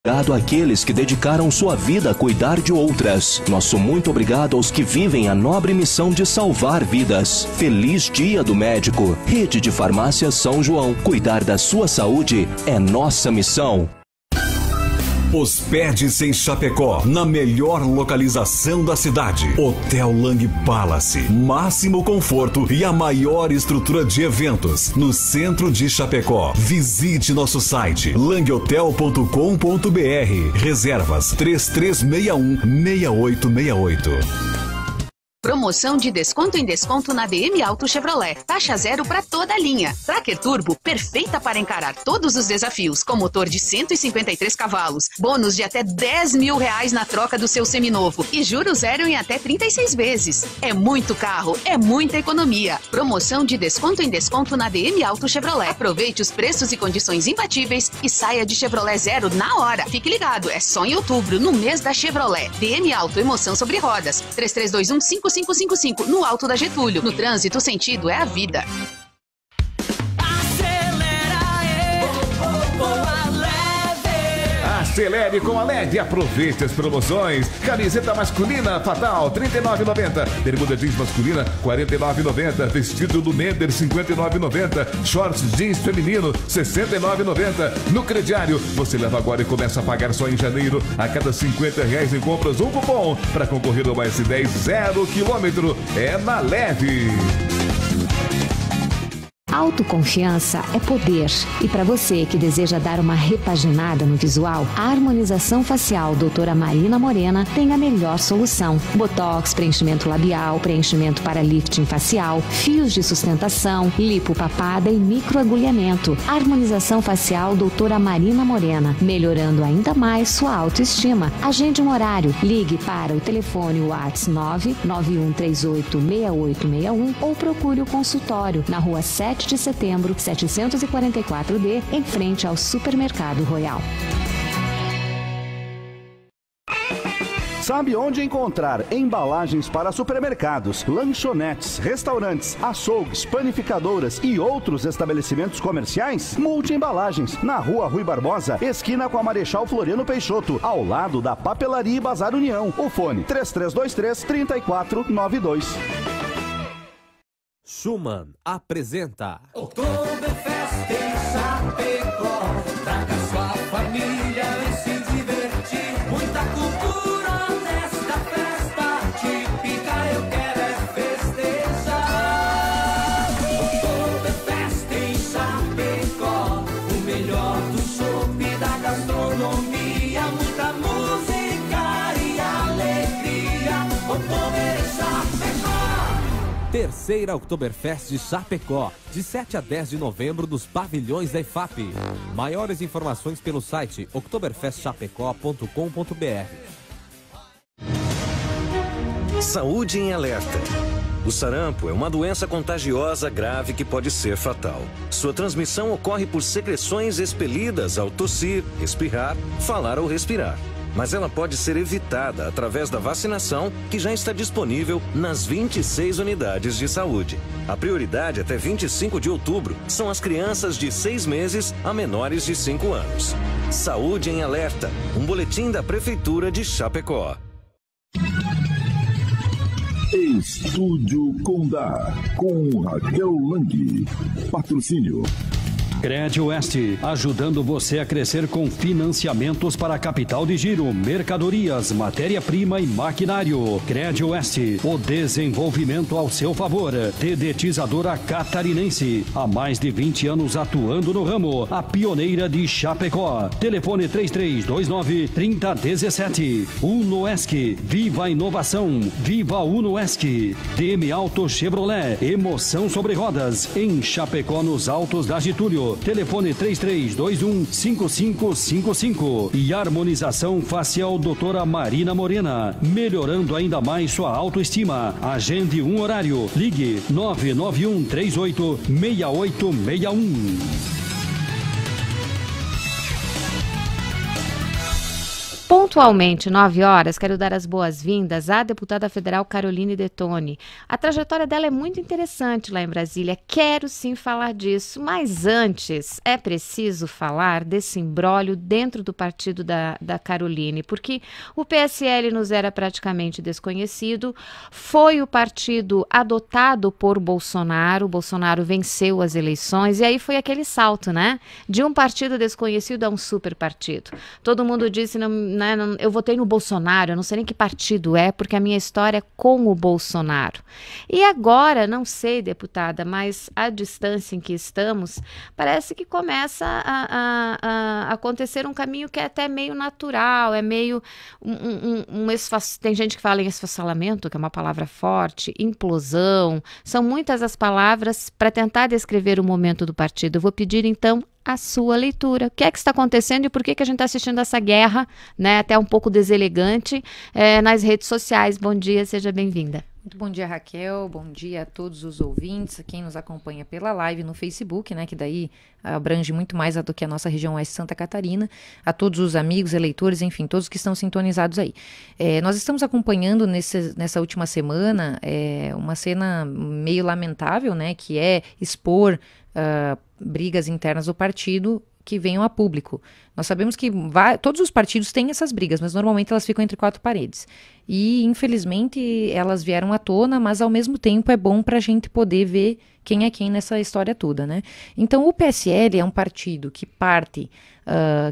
Obrigado àqueles que dedicaram sua vida a cuidar de outras. Nosso muito obrigado aos que vivem a nobre missão de salvar vidas. Feliz Dia do Médico. Rede de Farmácias São João. Cuidar da sua saúde é nossa missão. Hospede-se em Chapecó, na melhor localização da cidade. Hotel Lang Palace. Máximo conforto e a maior estrutura de eventos no centro de Chapecó. Visite nosso site langhotel.com.br. Reservas 3361-6868. Promoção de desconto em desconto na DM Auto Chevrolet. Taxa zero para toda a linha. Tracker Turbo, perfeita para encarar todos os desafios, com motor de 153 cavalos. Bônus de até R$10 mil na troca do seu seminovo. E juros zero em até 36 vezes. É muito carro, é muita economia. Promoção de desconto em desconto na DM Auto Chevrolet. Aproveite os preços e condições imbatíveis e saia de Chevrolet zero na hora. Fique ligado, é só em outubro, no mês da Chevrolet. DM Auto, emoção sobre rodas. 3321-5555 no Alto da Getúlio. No trânsito, o sentido é a vida. Acelere com a LED, aproveite as promoções. Camiseta masculina Fatal, R$ 39,90. Bermuda jeans masculina, R$ 49,90. Vestido do Mender, R$ 59,90. Shorts jeans feminino, R$ 69,90. No crediário, você leva agora e começa a pagar só em janeiro. A cada R$ 50 em compras, um cupom para concorrer ao mais 10 0 km. É na Leve. Autoconfiança é poder. E para você que deseja dar uma repaginada no visual, a harmonização facial doutora Marina Morena tem a melhor solução. Botox, preenchimento labial, preenchimento para lifting facial, fios de sustentação, lipopapada e microagulhamento. Harmonização facial doutora Marina Morena, melhorando ainda mais sua autoestima. Agende um horário. Ligue para o telefone WhatsApp 991386861 ou procure o consultório na rua 7 de setembro, 744D, em frente ao Supermercado Royal. Sabe onde encontrar embalagens para supermercados, lanchonetes, restaurantes, açougues, panificadoras e outros estabelecimentos comerciais? Multi-embalagens, na Rua Rui Barbosa, esquina com a Marechal Floriano Peixoto, ao lado da Papelaria e Bazar União. O fone 3323-3492. Schumann apresenta Oktoberfest em Chapecó. Traga sua família e se divertir. Muita cultura nesta festa típica. Eu quero é festejar. Oktoberfest em Chapecó. O melhor do chopp e da gastronomia. Muita música e alegria. Oktober em Chapecó. Terceira Oktoberfest de Chapecó, de 7 a 10 de novembro nos pavilhões da EFAP. Maiores informações pelo site oktoberfestchapecó.com.br. Saúde em alerta. O sarampo é uma doença contagiosa grave que pode ser fatal. Sua transmissão ocorre por secreções expelidas ao tossir, espirrar, falar ou respirar. Mas ela pode ser evitada através da vacinação, que já está disponível nas 26 unidades de saúde. A prioridade até 25 de outubro são as crianças de 6 meses a menores de 5 anos. Saúde em Alerta, um boletim da Prefeitura de Chapecó. Estúdio Condá, com Raquel Lang. Patrocínio Crédito Oeste, ajudando você a crescer com financiamentos para capital de giro, mercadorias, matéria-prima e maquinário. Crédito Oeste, o desenvolvimento ao seu favor. Dedetizadora Catarinense, há mais de 20 anos atuando no ramo, a pioneira de Chapecó. Telefone 3329-3017. Unoesc, viva a inovação, viva a Unoesc. DM Auto Chevrolet, emoção sobre rodas, em Chapecó, nos Altos da Getúlio. Telefone 3321-5555. E harmonização facial doutora Marina Morena, melhorando ainda mais sua autoestima. Agende um horário. Ligue 991386861. Pontualmente, 9 horas, quero dar as boas-vindas à deputada federal Caroline Detoni. A trajetória dela é muito interessante lá em Brasília, quero sim falar disso, mas antes é preciso falar desse imbróglio dentro do partido da Caroline, porque o PSL nos era praticamente desconhecido, foi o partido adotado por Bolsonaro, Bolsonaro venceu as eleições e aí foi aquele salto, né? De um partido desconhecido a um super partido. Todo mundo disse, eu votei no Bolsonaro, eu não sei nem que partido é, porque a minha história é com o Bolsonaro. E agora, não sei, deputada, mas a distância em que estamos, parece que começa a acontecer um caminho que é até meio natural, é meio tem gente que fala em esfacelamento, que é uma palavra forte, implosão, são muitas as palavras para tentar descrever o momento do partido. Eu vou pedir, então, a sua leitura. O que é que está acontecendo e por que a gente está assistindo essa guerra, né, até um pouco deselegante, nas redes sociais? Bom dia, seja bem-vinda. Muito bom dia, Raquel. Bom dia a todos os ouvintes, a quem nos acompanha pela live no Facebook, né, que daí abrange muito mais do que a nossa região oeste de Santa Catarina, a todos os amigos, eleitores, enfim, todos que estão sintonizados aí. Nós estamos acompanhando nessa última semana uma cena meio lamentável, né, que é expor brigas internas do partido que venham a público. Nós sabemos que todos os partidos têm essas brigas, mas normalmente elas ficam entre quatro paredes. E, infelizmente, elas vieram à tona, mas, ao mesmo tempo, é bom para a gente poder ver quem é quem nessa história toda, né? Então, o PSL é um partido que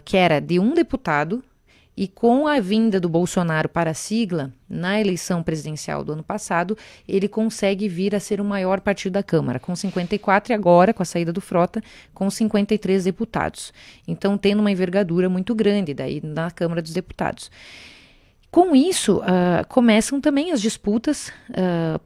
que era de um deputado, e com a vinda do Bolsonaro para a sigla, na eleição presidencial do ano passado, ele consegue vir a ser o maior partido da Câmara, com 54 e agora, com a saída do Frota, com 53 deputados. Então, tendo uma envergadura muito grande daí na Câmara dos Deputados. Com isso, começam também as disputas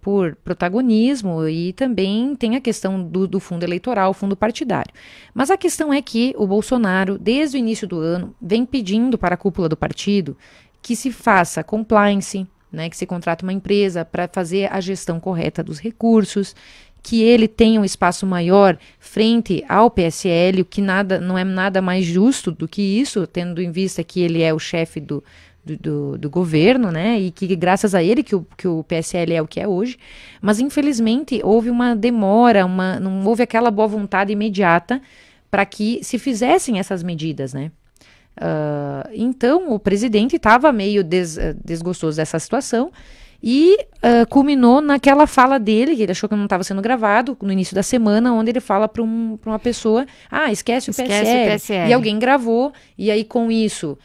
por protagonismo e também tem a questão do fundo eleitoral, fundo partidário. Mas a questão é que o Bolsonaro, desde o início do ano, vem pedindo para a cúpula do partido que se faça compliance, né, que se contrate uma empresa para fazer a gestão correta dos recursos, que ele tenha um espaço maior frente ao PSL, o que não é nada mais justo do que isso, tendo em vista que ele é o chefe do governo, né, e que graças a ele que o PSL é o que é hoje, mas infelizmente houve uma demora, não houve aquela boa vontade imediata para que se fizessem essas medidas, né. Então o presidente estava meio desgostoso dessa situação e culminou naquela fala dele, que ele achou que não estava sendo gravado, no início da semana, onde ele fala para uma pessoa, esquece o PSL, e alguém gravou, e aí com isso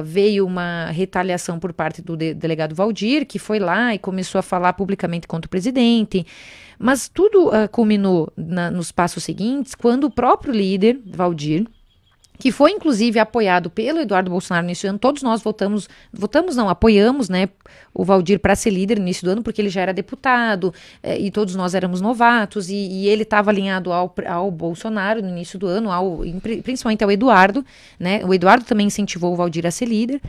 veio uma retaliação por parte do delegado Valdir, que foi lá e começou a falar publicamente contra o presidente, mas tudo culminou nos passos seguintes, quando o próprio líder, Valdir, que foi inclusive apoiado pelo Eduardo Bolsonaro no início do ano, todos nós apoiamos, né, o Valdir para ser líder no início do ano, porque ele já era deputado, e todos nós éramos novatos, e ele estava alinhado ao Bolsonaro no início do ano, principalmente ao Eduardo, né, o Eduardo também incentivou o Valdir a ser líder,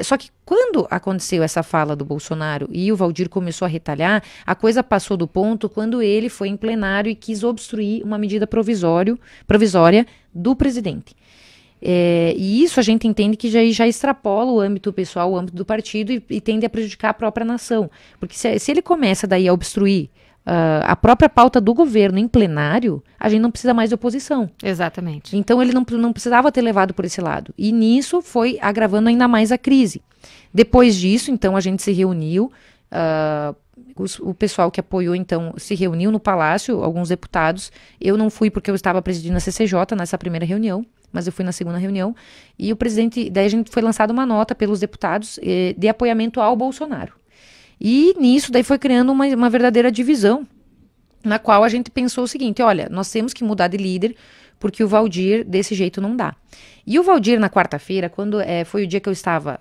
só que quando aconteceu essa fala do Bolsonaro e o Valdir começou a retalhar, a coisa passou do ponto quando ele foi em plenário e quis obstruir uma medida provisória do presidente. E isso a gente entende que já extrapola o âmbito pessoal, o âmbito do partido e tende a prejudicar a própria nação. Porque se ele começa daí a obstruir a própria pauta do governo em plenário, a gente não precisa mais de oposição. Exatamente. Então ele não precisava ter levado por esse lado. E nisso foi agravando ainda mais a crise. Depois disso, então, a gente se reuniu, o pessoal que apoiou, então, se reuniu no Palácio, alguns deputados. Eu não fui porque eu estava presidindo a CCJ nessa primeira reunião, mas eu fui na segunda reunião, e o presidente, daí a gente foi lançada uma nota pelos deputados de apoiamento ao Bolsonaro. E nisso daí foi criando uma verdadeira divisão, na qual a gente pensou o seguinte, olha, nós temos que mudar de líder, porque o Valdir desse jeito não dá. E o Valdir, na quarta-feira, quando foi o dia que eu estava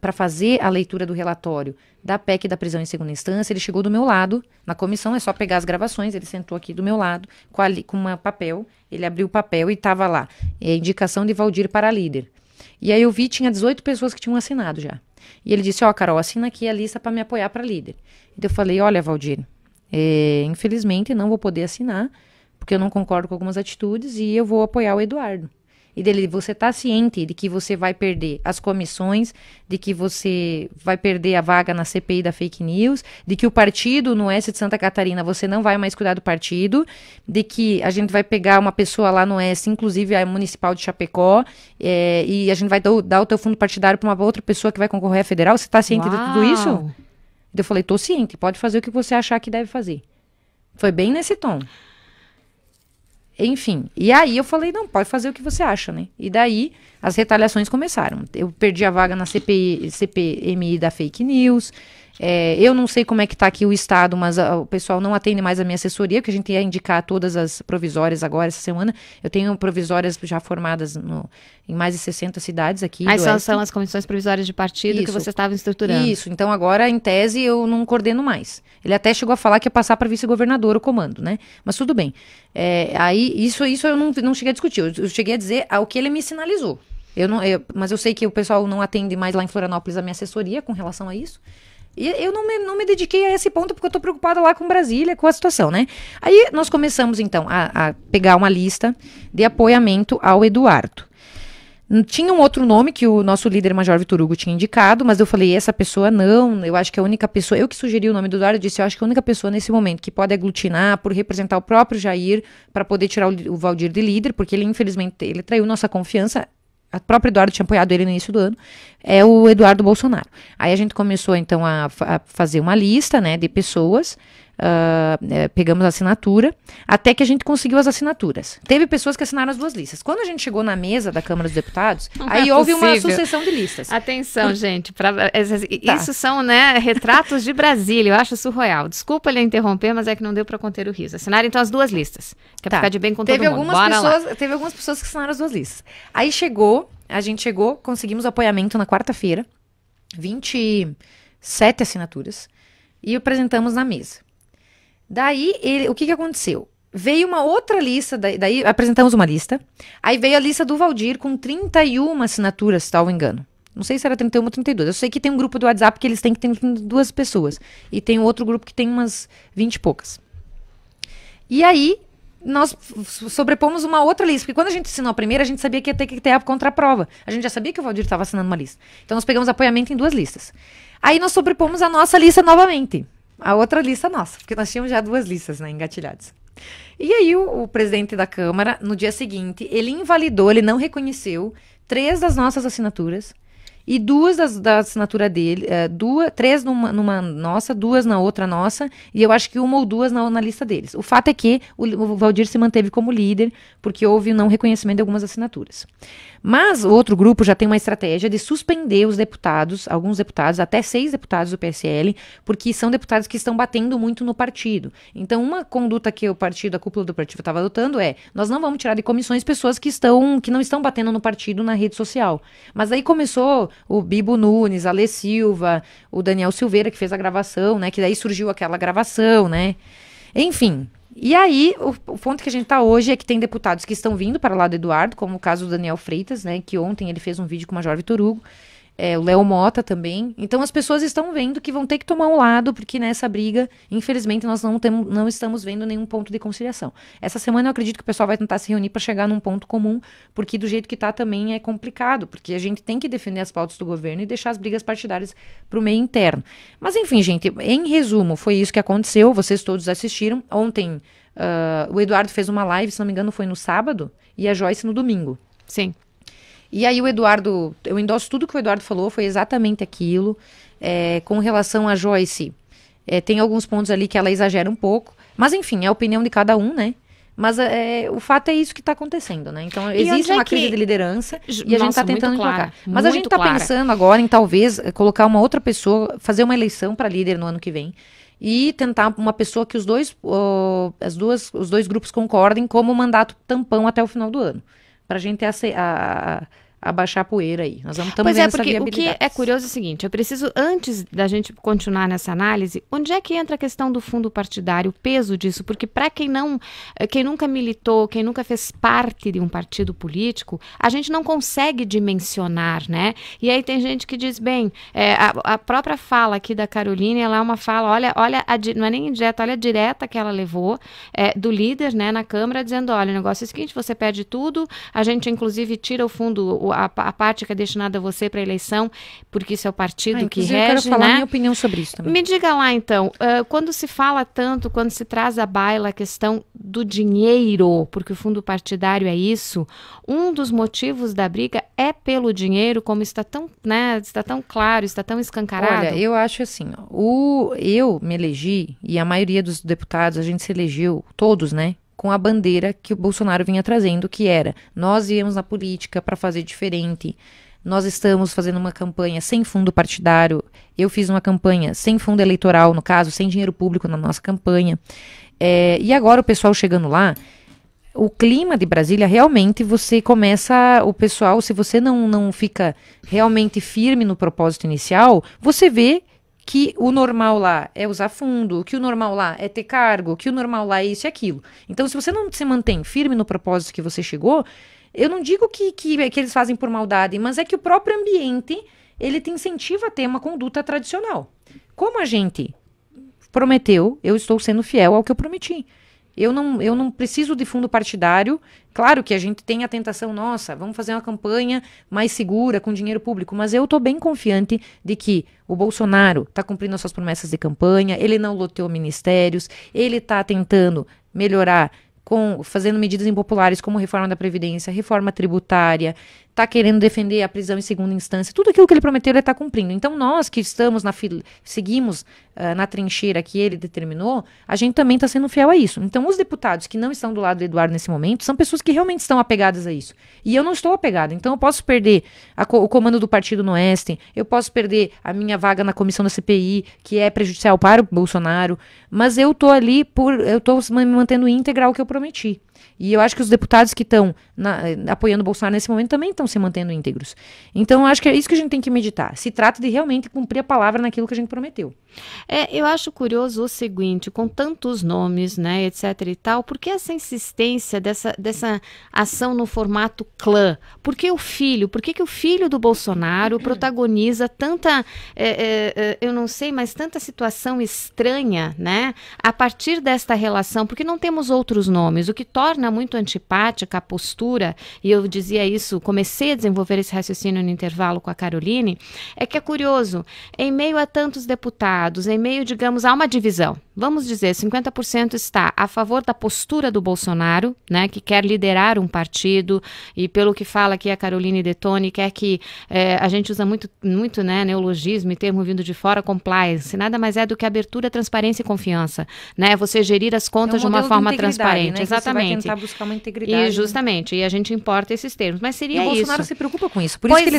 para fazer a leitura do relatório da PEC da prisão em segunda instância, ele chegou do meu lado, na comissão, é só pegar as gravações, ele sentou aqui do meu lado, com um papel, ele abriu o papel e estava lá, indicação de Valdir para líder. E aí eu vi, tinha 18 pessoas que tinham assinado já. E ele disse, Carol, assina aqui a lista para me apoiar para líder. Então eu falei, olha, Valdir, infelizmente não vou poder assinar, porque eu não concordo com algumas atitudes e eu vou apoiar o Eduardo. E dele, você tá ciente de que você vai perder as comissões, de que você vai perder a vaga na CPI da fake news, de que o partido no Oeste de Santa Catarina, você não vai mais cuidar do partido, de que a gente vai pegar uma pessoa lá no Oeste, inclusive a municipal de Chapecó, e a gente vai dar o teu fundo partidário para uma outra pessoa que vai concorrer à federal. Você tá ciente de tudo isso? Eu falei, tô ciente, pode fazer o que você achar que deve fazer. Foi bem nesse tom. Enfim, e aí eu falei, não, pode fazer o que você acha, né? E daí as retaliações começaram. Eu perdi a vaga na CPMI da fake news. Eu não sei como é que tá aqui o estado, mas o pessoal não atende mais a minha assessoria, porque a gente ia indicar todas as provisórias agora, essa semana. Eu tenho provisórias já formadas em mais de 60 cidades aqui. Aí são as comissões provisórias de partido que você estava estruturando. Isso, então agora, em tese, eu não coordeno mais. Ele até chegou a falar que ia passar para vice-governador o comando, né? Mas tudo bem. Aí, isso eu não cheguei a discutir. Eu cheguei a dizer o que ele me sinalizou. Mas eu sei que o pessoal não atende mais lá em Florianópolis a minha assessoria com relação a isso. E eu não me dediquei a esse ponto porque eu tô preocupada lá com Brasília, com a situação, né? Aí nós começamos, então, a pegar uma lista de apoiamento ao Eduardo. Tinha um outro nome que o nosso líder Major Vitor Hugo tinha indicado, mas eu falei, essa pessoa não, eu acho que a única pessoa, eu que sugeri o nome do Eduardo, eu disse, eu acho que a única pessoa nesse momento que pode aglutinar por representar o próprio Jair, para poder tirar o Valdir de líder, porque ele, infelizmente, ele traiu nossa confiança. A própria Eduardo tinha apoiado ele no início do ano, é o Eduardo Bolsonaro. Aí a gente começou, então, a fazer uma lista, né, de pessoas, pegamos a assinatura, até que a gente conseguiu as assinaturas. Teve pessoas que assinaram as duas listas. Quando a gente chegou na mesa da Câmara dos Deputados, aí houve uma sucessão de listas. Atenção, gente, isso são, né, retratos de Brasília, eu acho surreal. Desculpa lhe interromper, mas é que não deu para conter o riso. Assinaram, então, as duas listas, que ficar de bem com todo mundo. Teve algumas pessoas que assinaram as duas listas. Aí a gente chegou, conseguimos apoiamento na quarta-feira, 27 assinaturas, e apresentamos na mesa. Daí, o que aconteceu? Veio uma outra lista, daí apresentamos uma lista, aí veio a lista do Valdir com 31 assinaturas, se salvo engano. Não sei se era 31 ou 32. Eu sei que tem um grupo do WhatsApp que eles têm que ter 2 pessoas. E tem outro grupo que tem umas 20 e poucas. E aí, nós sobrepomos uma outra lista, porque quando a gente assinou a primeira, a gente sabia que ia ter que ter a contraprova. A gente já sabia que o Valdir estava assinando uma lista. Então, nós pegamos apoiamento em 2 listas. Aí, nós sobrepomos a nossa lista novamente. A outra lista nossa, porque nós tínhamos já 2 listas, né, engatilhadas. E aí, o presidente da Câmara, no dia seguinte, ele invalidou, ele não reconheceu 3 das nossas assinaturas e 2 da assinatura dele, 3 numa nossa, 2 na outra nossa, e eu acho que 1 ou 2 na lista deles. O fato é que o Valdir se manteve como líder, porque houve não reconhecimento de algumas assinaturas. Mas o outro grupo já tem uma estratégia de suspender os deputados, alguns deputados, até 6 deputados do PSL, porque são deputados que estão batendo muito no partido. Então, uma conduta que a cúpula do partido estava adotando nós não vamos tirar de comissões pessoas que não estão batendo no partido na rede social. Mas aí começou o Bibo Nunes, a Lê Silva, o Daniel Silveira, que fez a gravação, né? Que daí surgiu aquela gravação, né? Enfim. E aí, o ponto que a gente está hoje é que tem deputados que estão vindo para lá do Eduardo, como o caso do Daniel Freitas, né, que ontem ele fez um vídeo com o Major Vitor Hugo, o Léo Mota também. Então, as pessoas estão vendo que vão ter que tomar um lado, porque nessa briga, infelizmente, nós não estamos vendo nenhum ponto de conciliação. Essa semana eu acredito que o pessoal vai tentar se reunir para chegar num ponto comum, porque do jeito que está também é complicado, porque a gente tem que defender as pautas do governo e deixar as brigas partidárias para o meio interno. Mas, enfim, gente, em resumo, foi isso que aconteceu, vocês todos assistiram. Ontem, o Eduardo fez uma live, se não me engano, foi no sábado, e a Joyce no domingo. Sim. E aí o Eduardo, eu endosso tudo que o Eduardo falou, foi exatamente aquilo. Com relação a Joyce, tem alguns pontos ali que ela exagera um pouco, mas enfim, é a opinião de cada um, né? Mas o fato é isso que está acontecendo, né? Então, existe uma crise de liderança e a gente está tentando colocar. Mas a gente está pensando agora em talvez colocar uma outra pessoa, fazer uma eleição para líder no ano que vem e tentar uma pessoa que os dois grupos concordem como mandato tampão até o final do ano. Para a gente abaixar a poeira aí. Nós estamos Pois vendo é, essa porque o viabilidade. que é curioso é o seguinte, eu preciso, antes da gente continuar nessa análise, onde é que entra a questão do fundo partidário, o peso disso? Porque para quem nunca militou, quem nunca fez parte de um partido político, a gente não consegue dimensionar, né? E aí tem gente que diz, bem, a própria fala aqui da Caroline, ela é uma fala, olha não é nem indireta, olha a direta que ela levou do líder, né, na Câmara, dizendo, olha, o negócio é o seguinte, você perde tudo, a gente inclusive tira o fundo, a parte que é destinada a você para a eleição, porque isso é o partido que rege, eu quero falar né? minha opinião sobre isso também. Me diga lá, então, quando se fala tanto, quando se traz à baila a questão do dinheiro, porque o fundo partidário é isso, um dos motivos da briga é pelo dinheiro, como está tão, né, está tão claro, está tão escancarado? Olha, eu acho assim, eu me elegi, e a maioria dos deputados, a gente se elegeu, todos, né, com a bandeira que o Bolsonaro vinha trazendo, que era, nós íamos na política para fazer diferente, nós estamos fazendo uma campanha sem fundo partidário, eu fiz uma campanha sem fundo eleitoral, no caso, sem dinheiro público na nossa campanha, e agora o pessoal chegando lá, o clima de Brasília, realmente você começa, o pessoal, se você não fica realmente firme no propósito inicial, você vê que o normal lá é usar fundo, que o normal lá é ter cargo, que o normal lá é isso e aquilo. Então, se você não se mantém firme no propósito que você chegou, eu não digo que eles fazem por maldade, mas é que o próprio ambiente, ele te incentiva a ter uma conduta tradicional. Como a gente prometeu, eu estou sendo fiel ao que eu prometi. Eu não preciso de fundo partidário. Claro que a gente tem a tentação, nossa, vamos fazer uma campanha mais segura, com dinheiro público, mas eu estou bem confiante de que o Bolsonaro está cumprindo as suas promessas de campanha, ele não loteou ministérios, ele está tentando melhorar, fazendo medidas impopulares como reforma da Previdência, reforma tributária, está querendo defender a prisão em segunda instância, tudo aquilo que ele prometeu ele está cumprindo. Então nós que estamos seguimos na trincheira que ele determinou, a gente também está sendo fiel a isso. Então os deputados que não estão do lado do Eduardo nesse momento são pessoas que realmente estão apegadas a isso. E eu não estou apegada, então eu posso perder o comando do partido no Oeste, eu posso perder a minha vaga na comissão da CPI, que é prejudicial para o Bolsonaro, mas eu estou ali eu estou me mantendo íntegra ao que eu prometi. E eu acho que os deputados que estão apoiando o Bolsonaro nesse momento também estão se mantendo íntegros. Então, eu acho que é isso que a gente tem que meditar. Se trata de realmente cumprir a palavra naquilo que a gente prometeu. Eu acho curioso o seguinte, com tantos nomes, né, etc e tal, por que essa insistência dessa ação no formato clã? Por que o filho? Por que o filho do Bolsonaro protagoniza tanta, eu não sei, mas tanta situação estranha, né, a partir desta relação? Porque não temos outros nomes, o que torna muito antipática a postura, e eu dizia isso, comecei a desenvolver esse raciocínio no intervalo com a Caroline, é que é curioso, em meio a tantos deputados, em meio, digamos, a uma divisão, vamos dizer, 50% está a favor da postura do Bolsonaro, né, que quer liderar um partido, e pelo que fala aqui a Caroline Detoni, quer que a gente usa muito, né, neologismo e termo vindo de fora, compliance, nada mais é do que abertura, transparência e confiança, né, você gerir as contas de uma forma transparente, né, exatamente. Você vai tentar buscar uma integridade. E justamente, e a gente importa esses termos, mas seria isso. E o Bolsonaro se preocupa com isso, por Pois isso que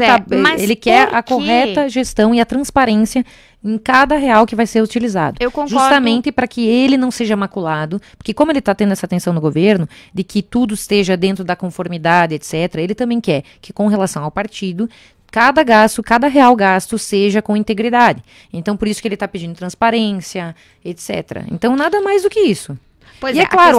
ele é, quer a correta gestão e a transparência em cada real que vai ser utilizado. Eu concordo. Justamente para que ele não seja maculado, porque como ele está tendo essa atenção no governo, de que tudo esteja dentro da conformidade, etc., ele também quer que, com relação ao partido, cada real gasto seja com integridade. Então, por isso que ele está pedindo transparência, etc. Então, nada mais do que isso. Pois e é claro,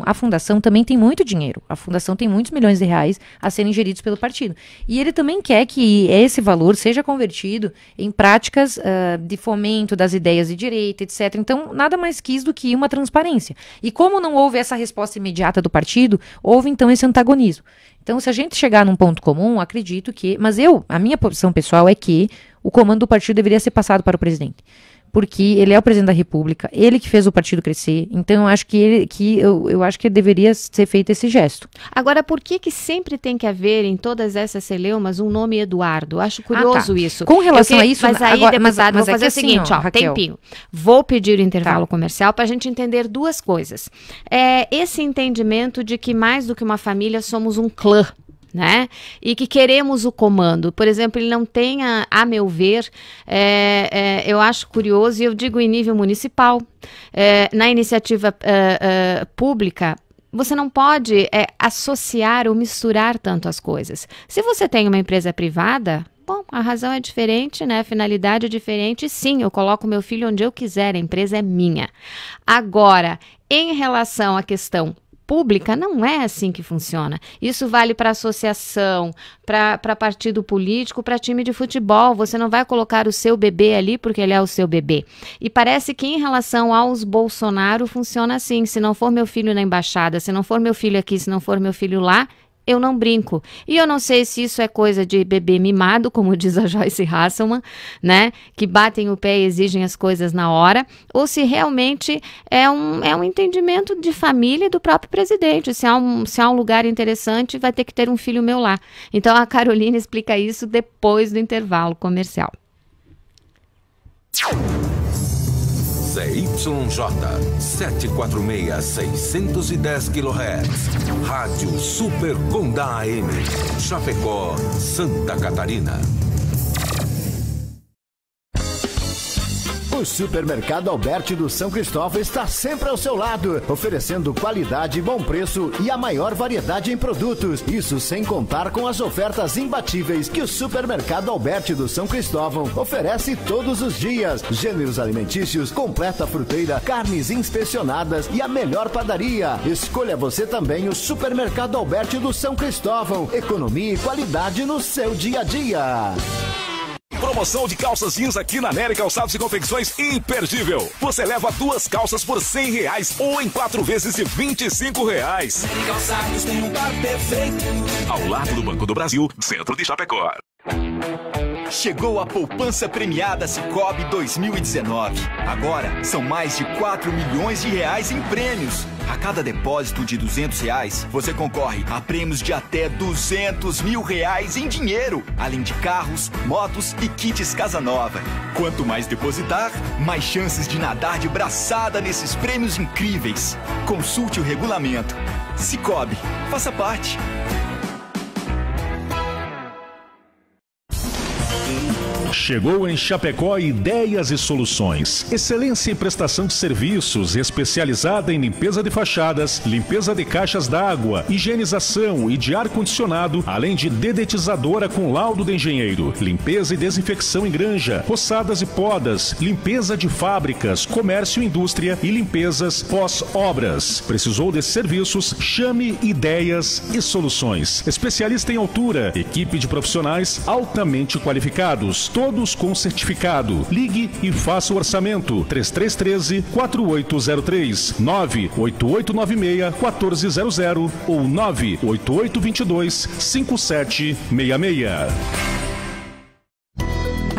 a fundação também tem muito dinheiro. A fundação tem muitos milhões de reais a serem geridos pelo partido. E ele também quer que esse valor seja convertido em práticas de fomento das ideias de direita, etc. Então, nada mais quis do que uma transparência. E como não houve essa resposta imediata do partido, houve então esse antagonismo. Então, se a gente chegar num ponto comum, acredito que... Mas a minha posição pessoal é que o comando do partido deveria ser passado para o presidente. Porque ele é o presidente da República, ele que fez o partido crescer, então eu acho eu acho que deveria ser feito esse gesto. Agora, por que sempre tem que haver em todas essas celeumas um nome Eduardo? Eu acho curioso isso. Com relação a isso... Mas aí, agora, deputado, vou fazer o assim, seguinte, Raquel, tempinho. Vou pedir o intervalo comercial para a gente entender duas coisas. Esse entendimento de que mais do que uma família somos um clã, né? E que queremos o comando. Por exemplo, ele não tem, a meu ver, eu acho curioso, e eu digo em nível municipal, na iniciativa pública, você não pode associar ou misturar tanto as coisas. Se você tem uma empresa privada, bom, a razão é diferente, né? A finalidade é diferente. Sim, eu coloco meu filho onde eu quiser, a empresa é minha. Agora, em relação à questão pública, não é assim que funciona. Isso vale para associação, para partido político, para time de futebol. Você não vai colocar o seu bebê ali porque ele é o seu bebê. E parece que em relação aos Bolsonaro funciona assim. Se não for meu filho na embaixada, se não for meu filho aqui, se não for meu filho lá, eu não brinco. E eu não sei se isso é coisa de bebê mimado, como diz a Joyce Hasselman, né? Que batem o pé e exigem as coisas na hora, ou se realmente é um entendimento de família do próprio presidente. Se há um lugar interessante, vai ter que ter um filho meu lá. Então a Carolina explica isso depois do intervalo comercial. ZYJ 746, 610 kHz. Rádio Super Condá AM. Chapecó, Santa Catarina. O Supermercado Alberti do São Cristóvão está sempre ao seu lado, oferecendo qualidade, bom preço e a maior variedade em produtos. Isso sem contar com as ofertas imbatíveis que o Supermercado Alberti do São Cristóvão oferece todos os dias. Gêneros alimentícios, completa fruteira, carnes inspecionadas e a melhor padaria. Escolha você também o Supermercado Alberti do São Cristóvão. Economia e qualidade no seu dia a dia. Promoção de calças jeans aqui na Nery Calçados e Confecções imperdível. Você leva 2 calças por R$100 ou em 4 vezes de R$25. Nery Calçados tem um par perfeito. Ao lado do Banco do Brasil, centro de Chapecó. Chegou a poupança premiada Sicoob 2019. Agora são mais de 4 milhões de reais em prêmios. A cada depósito de R$200, você concorre a prêmios de até R$200 mil em dinheiro, além de carros, motos e kits Casa Nova. Quanto mais depositar, mais chances de nadar de braçada nesses prêmios incríveis. Consulte o regulamento. Sicoob, faça parte. Chegou em Chapecó Ideias e Soluções. Excelência em prestação de serviços, especializada em limpeza de fachadas, limpeza de caixas d'água, higienização e de ar-condicionado, além de dedetizadora com laudo de engenheiro, limpeza e desinfecção em granja, roçadas e podas, limpeza de fábricas, comércio e indústria e limpezas pós-obras. Precisou desses serviços? Chame Ideias e Soluções. Especialista em altura, equipe de profissionais altamente qualificados, todos com certificado. Ligue e faça o orçamento. 3313-4803, 98896-1400 ou 98822-5766.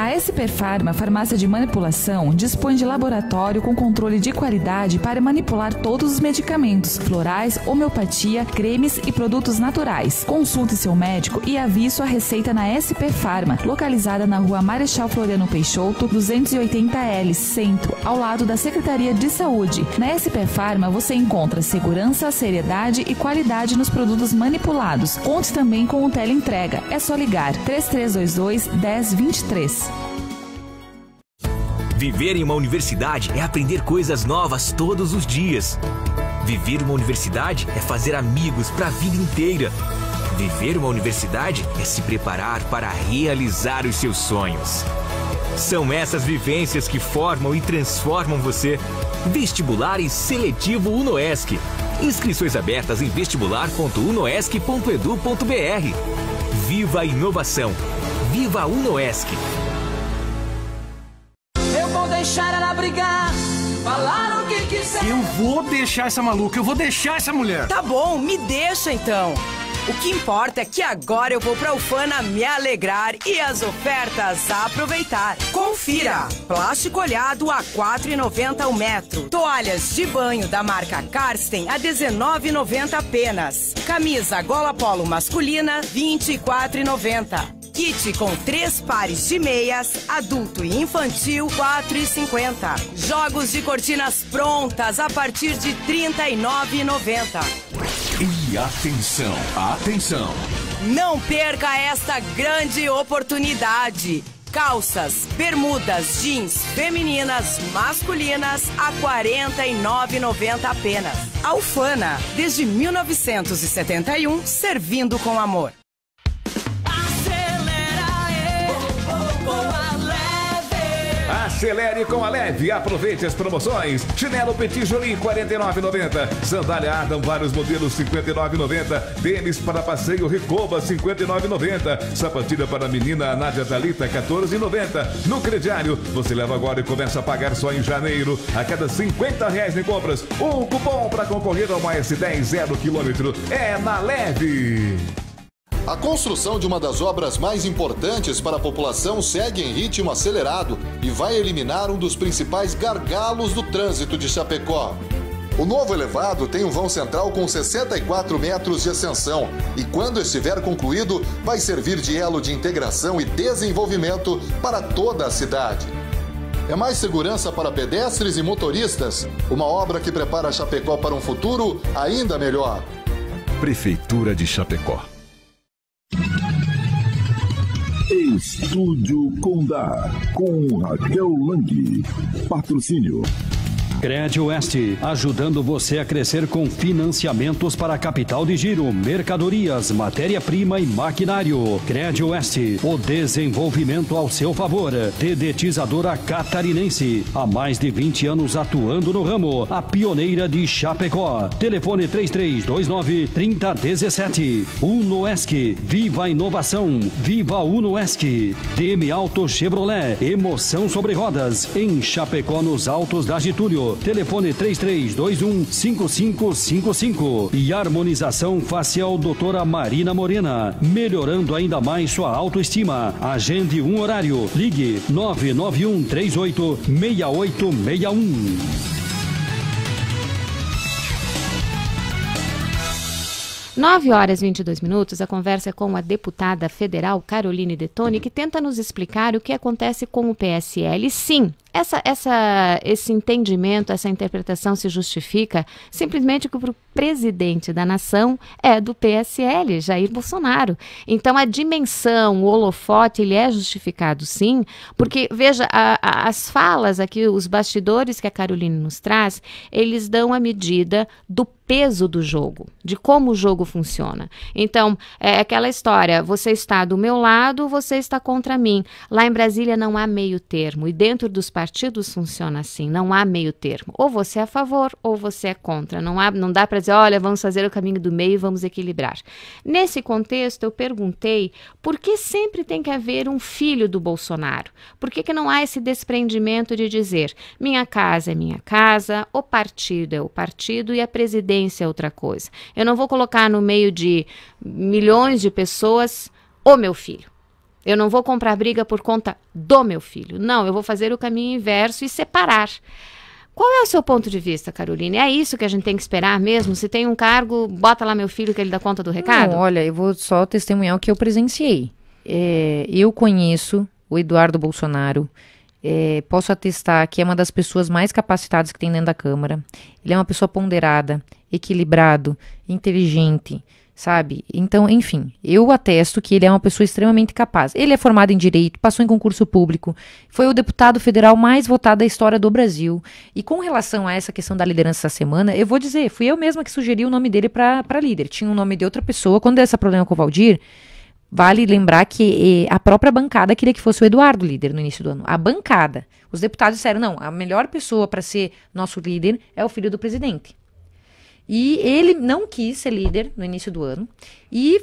A SP Pharma, farmácia de manipulação, dispõe de laboratório com controle de qualidade para manipular todos os medicamentos, florais, homeopatia, cremes e produtos naturais. Consulte seu médico e avie sua receita na SP Pharma, localizada na rua Marechal Floriano Peixoto, 280L, Centro, ao lado da Secretaria de Saúde. Na SP Pharma você encontra segurança, seriedade e qualidade nos produtos manipulados. Conte também com o teleentrega. É só ligar 3322-1023. Viver em uma universidade é aprender coisas novas todos os dias. Viver uma universidade é fazer amigos para a vida inteira. Viver uma universidade é se preparar para realizar os seus sonhos. São essas vivências que formam e transformam você. Vestibular e seletivo UNOESC. Inscrições abertas em vestibular.unoesc.edu.br. Viva a inovação. Viva a UNOESC. Deixar ela brigar, falar o que quiser. Eu vou deixar essa maluca, eu vou deixar essa mulher. Tá bom, me deixa então. O que importa é que agora eu vou pra Ufana me alegrar e as ofertas a aproveitar. Confira! Plástico olhado a R$ 4,90 o metro. Toalhas de banho da marca Karsten a R$ 19,90 apenas. Camisa gola polo masculina R$ 24,90. Kit com 3 pares de meias, adulto e infantil, R$ 4,50. Jogos de cortinas prontas a partir de R$ 39,90. E atenção, atenção! Não perca esta grande oportunidade. Calças, bermudas, jeans, femininas, masculinas a R$ 49,90 apenas. Alfana, desde 1971, servindo com amor. Acelere com a Leve, aproveite as promoções. Chinelo Petit Jolie, R$ 49,90. Sandália Adam, vários modelos, R$ 59,90. Tênis para passeio Recoba, R$ 59,90. Sapatilha para menina Nádia Thalita, R$ 14,90. No crediário, você leva agora e começa a pagar só em janeiro. A cada R$ 50 em compras, um cupom para concorrer ao mais 10 0 km. É na Leve. A construção de uma das obras mais importantes para a população segue em ritmo acelerado e vai eliminar um dos principais gargalos do trânsito de Chapecó. O novo elevado tem um vão central com 64 metros de ascensão e, quando estiver concluído, vai servir de elo de integração e desenvolvimento para toda a cidade. É mais segurança para pedestres e motoristas, uma obra que prepara Chapecó para um futuro ainda melhor. Prefeitura de Chapecó. Estúdio Condá, com Raquel Lang. Patrocínio. Crédito Oeste, ajudando você a crescer com financiamentos para a capital de giro, mercadorias, matéria-prima e maquinário. Crédito Oeste, o desenvolvimento ao seu favor. Dedetizadora Catarinense, há mais de 20 anos atuando no ramo, a pioneira de Chapecó. Telefone 3329-3017. Unoesc, viva a inovação, viva Unoesc. DM Auto Chevrolet, emoção sobre rodas, em Chapecó, nos Altos da Getúlio. Telefone 3321-5555. E harmonização facial doutora Marina Morena, melhorando ainda mais sua autoestima. Agende um horário. Ligue 991386861. 9h22, a conversa é com a deputada federal Caroline Detoni, que tenta nos explicar o que acontece com o PSL. Sim, esse entendimento, essa interpretação se justifica simplesmente porque o presidente da nação é do PSL, Jair Bolsonaro. Então a dimensão, o holofote, ele é justificado sim, porque veja, as falas aqui, os bastidores que a Caroline nos traz, eles dão a medida do peso do jogo, de como o jogo funciona. Então, é aquela história, você está do meu lado, você está contra mim. Lá em Brasília não há meio termo, e dentro dos partidos funciona assim, não há meio termo. Ou você é a favor, ou você é contra. Não dá para dizer, olha, vamos fazer o caminho do meio e vamos equilibrar. Nesse contexto, eu perguntei por que sempre tem que haver um filho do Bolsonaro? Por que não há esse desprendimento de dizer, minha casa é minha casa, o partido é o partido e a presidência é outra coisa. Eu não vou colocar no meio de milhões de pessoas o meu filho. Eu não vou comprar briga por conta do meu filho. Não, eu vou fazer o caminho inverso e separar. Qual é o seu ponto de vista, Caroline? É isso que a gente tem que esperar mesmo? Se tem um cargo, bota lá meu filho que ele dá conta do recado? Não, olha, eu vou só testemunhar o que eu presenciei. Eu conheço o Eduardo Bolsonaro. Posso atestar que é uma das pessoas mais capacitadas que tem dentro da Câmara. Ele é uma pessoa ponderada, equilibrado, inteligente, sabe? Então, enfim, eu atesto que ele é uma pessoa extremamente capaz. Ele é formado em Direito, passou em concurso público, foi o deputado federal mais votado da história do Brasil. E com relação a essa questão da liderança essa semana, eu vou dizer, fui eu mesma que sugeri o nome dele para líder. Tinha um nome de outra pessoa. Quando deu esse problema com o Valdir, vale lembrar que a própria bancada queria que fosse o Eduardo líder no início do ano. A bancada. Os deputados disseram, não, a melhor pessoa para ser nosso líder é o filho do presidente. E ele não quis ser líder no início do ano e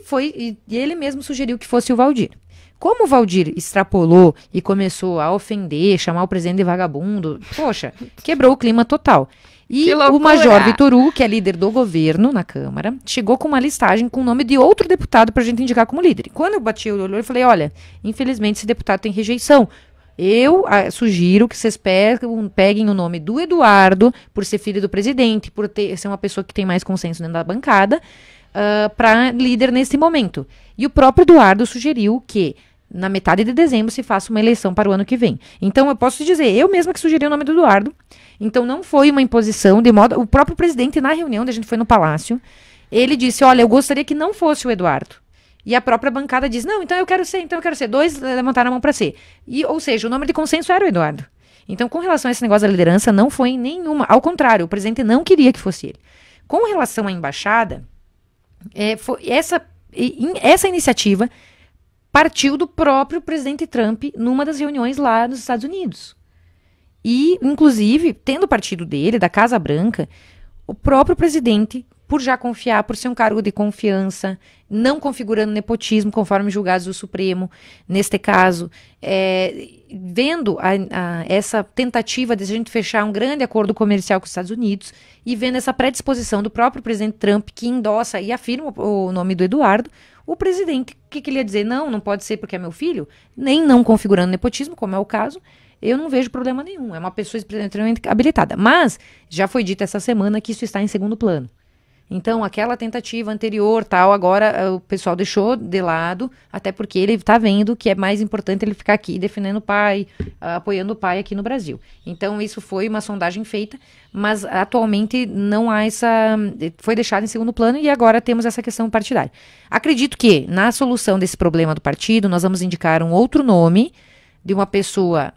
ele mesmo sugeriu que fosse o Valdir. Como o Valdir extrapolou e começou a ofender, chamar o presidente de vagabundo, poxa, quebrou o clima total. E o Major Vitor Hugo, que é líder do governo na Câmara, chegou com uma listagem com o nome de outro deputado para a gente indicar como líder. E quando eu bati o olho, eu falei, olha, infelizmente esse deputado tem rejeição. Eu sugiro que vocês peguem o nome do Eduardo, por ser filho do presidente, por ser uma pessoa que tem mais consenso dentro da bancada, para líder nesse momento. E o próprio Eduardo sugeriu que na metade de dezembro se faça uma eleição para o ano que vem. Então eu posso dizer, eu mesma que sugeri o nome do Eduardo. Então não foi uma imposição de modo... O próprio presidente, na reunião, onde a gente foi no Palácio, ele disse, olha, eu gostaria que não fosse o Eduardo. E a própria bancada diz, não, então eu quero ser. 2 levantaram a mão para ser. Ou seja, o nome de consenso era o Eduardo. Então, com relação a esse negócio da liderança, não foi nenhuma. Ao contrário, o presidente não queria que fosse ele. Com relação à embaixada, essa iniciativa partiu do próprio presidente Trump numa das reuniões lá nos Estados Unidos. E, inclusive, tendo partido dele, da Casa Branca, o próprio presidente, por já confiar, por ser um cargo de confiança, não configurando nepotismo, conforme julgados do Supremo, neste caso, vendo essa tentativa de a gente fechar um grande acordo comercial com os Estados Unidos e vendo essa predisposição do próprio presidente Trump, que endossa e afirma o nome do Eduardo, o presidente, o que ele ia dizer? Não pode ser porque é meu filho, nem não configurando nepotismo, como é o caso, eu não vejo problema nenhum, é uma pessoa extremamente habilitada. Mas já foi dito essa semana que isso está em segundo plano. Então, aquela tentativa anterior, tal, agora o pessoal deixou de lado, até porque ele está vendo que é mais importante ele ficar aqui defendendo o pai, apoiando o pai aqui no Brasil. Então, isso foi uma sondagem feita, mas atualmente não há foi deixado em segundo plano e agora temos essa questão partidária. Acredito que, na solução desse problema do partido, nós vamos indicar um outro nome de uma pessoa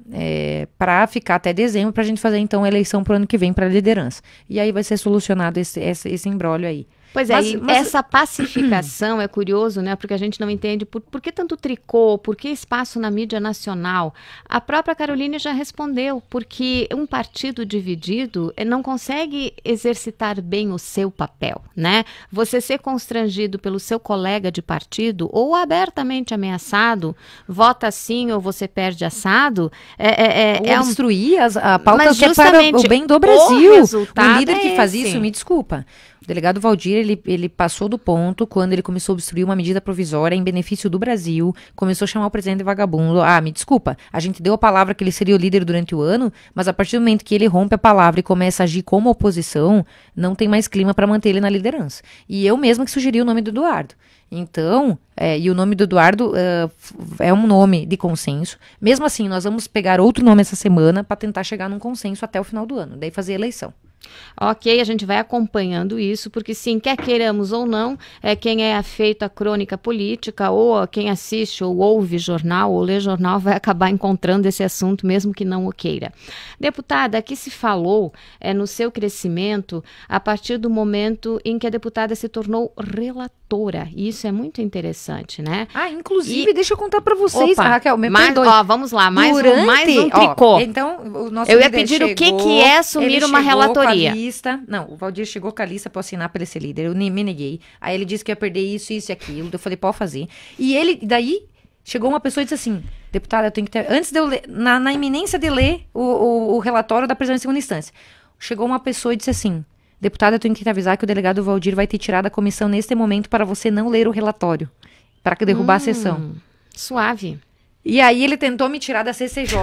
para ficar até dezembro, para a gente fazer, então, a eleição para o ano que vem para a liderança. E aí vai ser solucionado esse imbróglio aí. Pois é, essa pacificação é curioso, né? Porque a gente não entende por que tanto tricô, por que espaço na mídia nacional. A própria Caroline já respondeu, porque um partido dividido não consegue exercitar bem o seu papel, né? Você ser constrangido pelo seu colega de partido ou abertamente ameaçado, vota sim ou você perde assado, ou obstruir a pauta que é para o bem do Brasil. O líder que faz isso, me desculpa. O delegado Valdir, ele passou do ponto quando ele começou a obstruir uma medida provisória em benefício do Brasil, começou a chamar o presidente de vagabundo. Me desculpa, a gente deu a palavra que ele seria o líder durante o ano, mas a partir do momento que ele rompe a palavra e começa a agir como oposição, não tem mais clima para manter ele na liderança. E eu mesma que sugeri o nome do Eduardo. Então, e o nome do Eduardo é um nome de consenso. Mesmo assim, nós vamos pegar outro nome essa semana para tentar chegar num consenso até o final do ano, daí fazer a eleição. Ok, a gente vai acompanhando isso, porque sim, quer queiramos ou não, quem é afeito à crônica política, ou quem assiste ou ouve jornal, ou lê jornal, vai acabar encontrando esse assunto, mesmo que não o queira. Deputada, aqui se falou no seu crescimento a partir do momento em que a deputada se tornou relatora, e isso é muito interessante, né? Inclusive, deixa eu contar para vocês, Raquel, vamos lá, mais um tricô. Então, o nosso eu ia pedir o que é assumir uma relatoria. O Valdir chegou com a lista para assinar para ele ser líder, eu me neguei. Aí ele disse que ia perder isso e aquilo, eu falei, pode fazer. E daí, chegou uma pessoa e disse assim, deputada, eu tenho que ter... Antes de eu ler, na iminência de ler o relatório da prisão em segunda instância, chegou uma pessoa e disse assim, deputada, eu tenho que te avisar que o delegado Valdir vai te tirar da comissão neste momento para você não ler o relatório, para derrubar a sessão. Suave. E aí ele tentou me tirar da CCJ...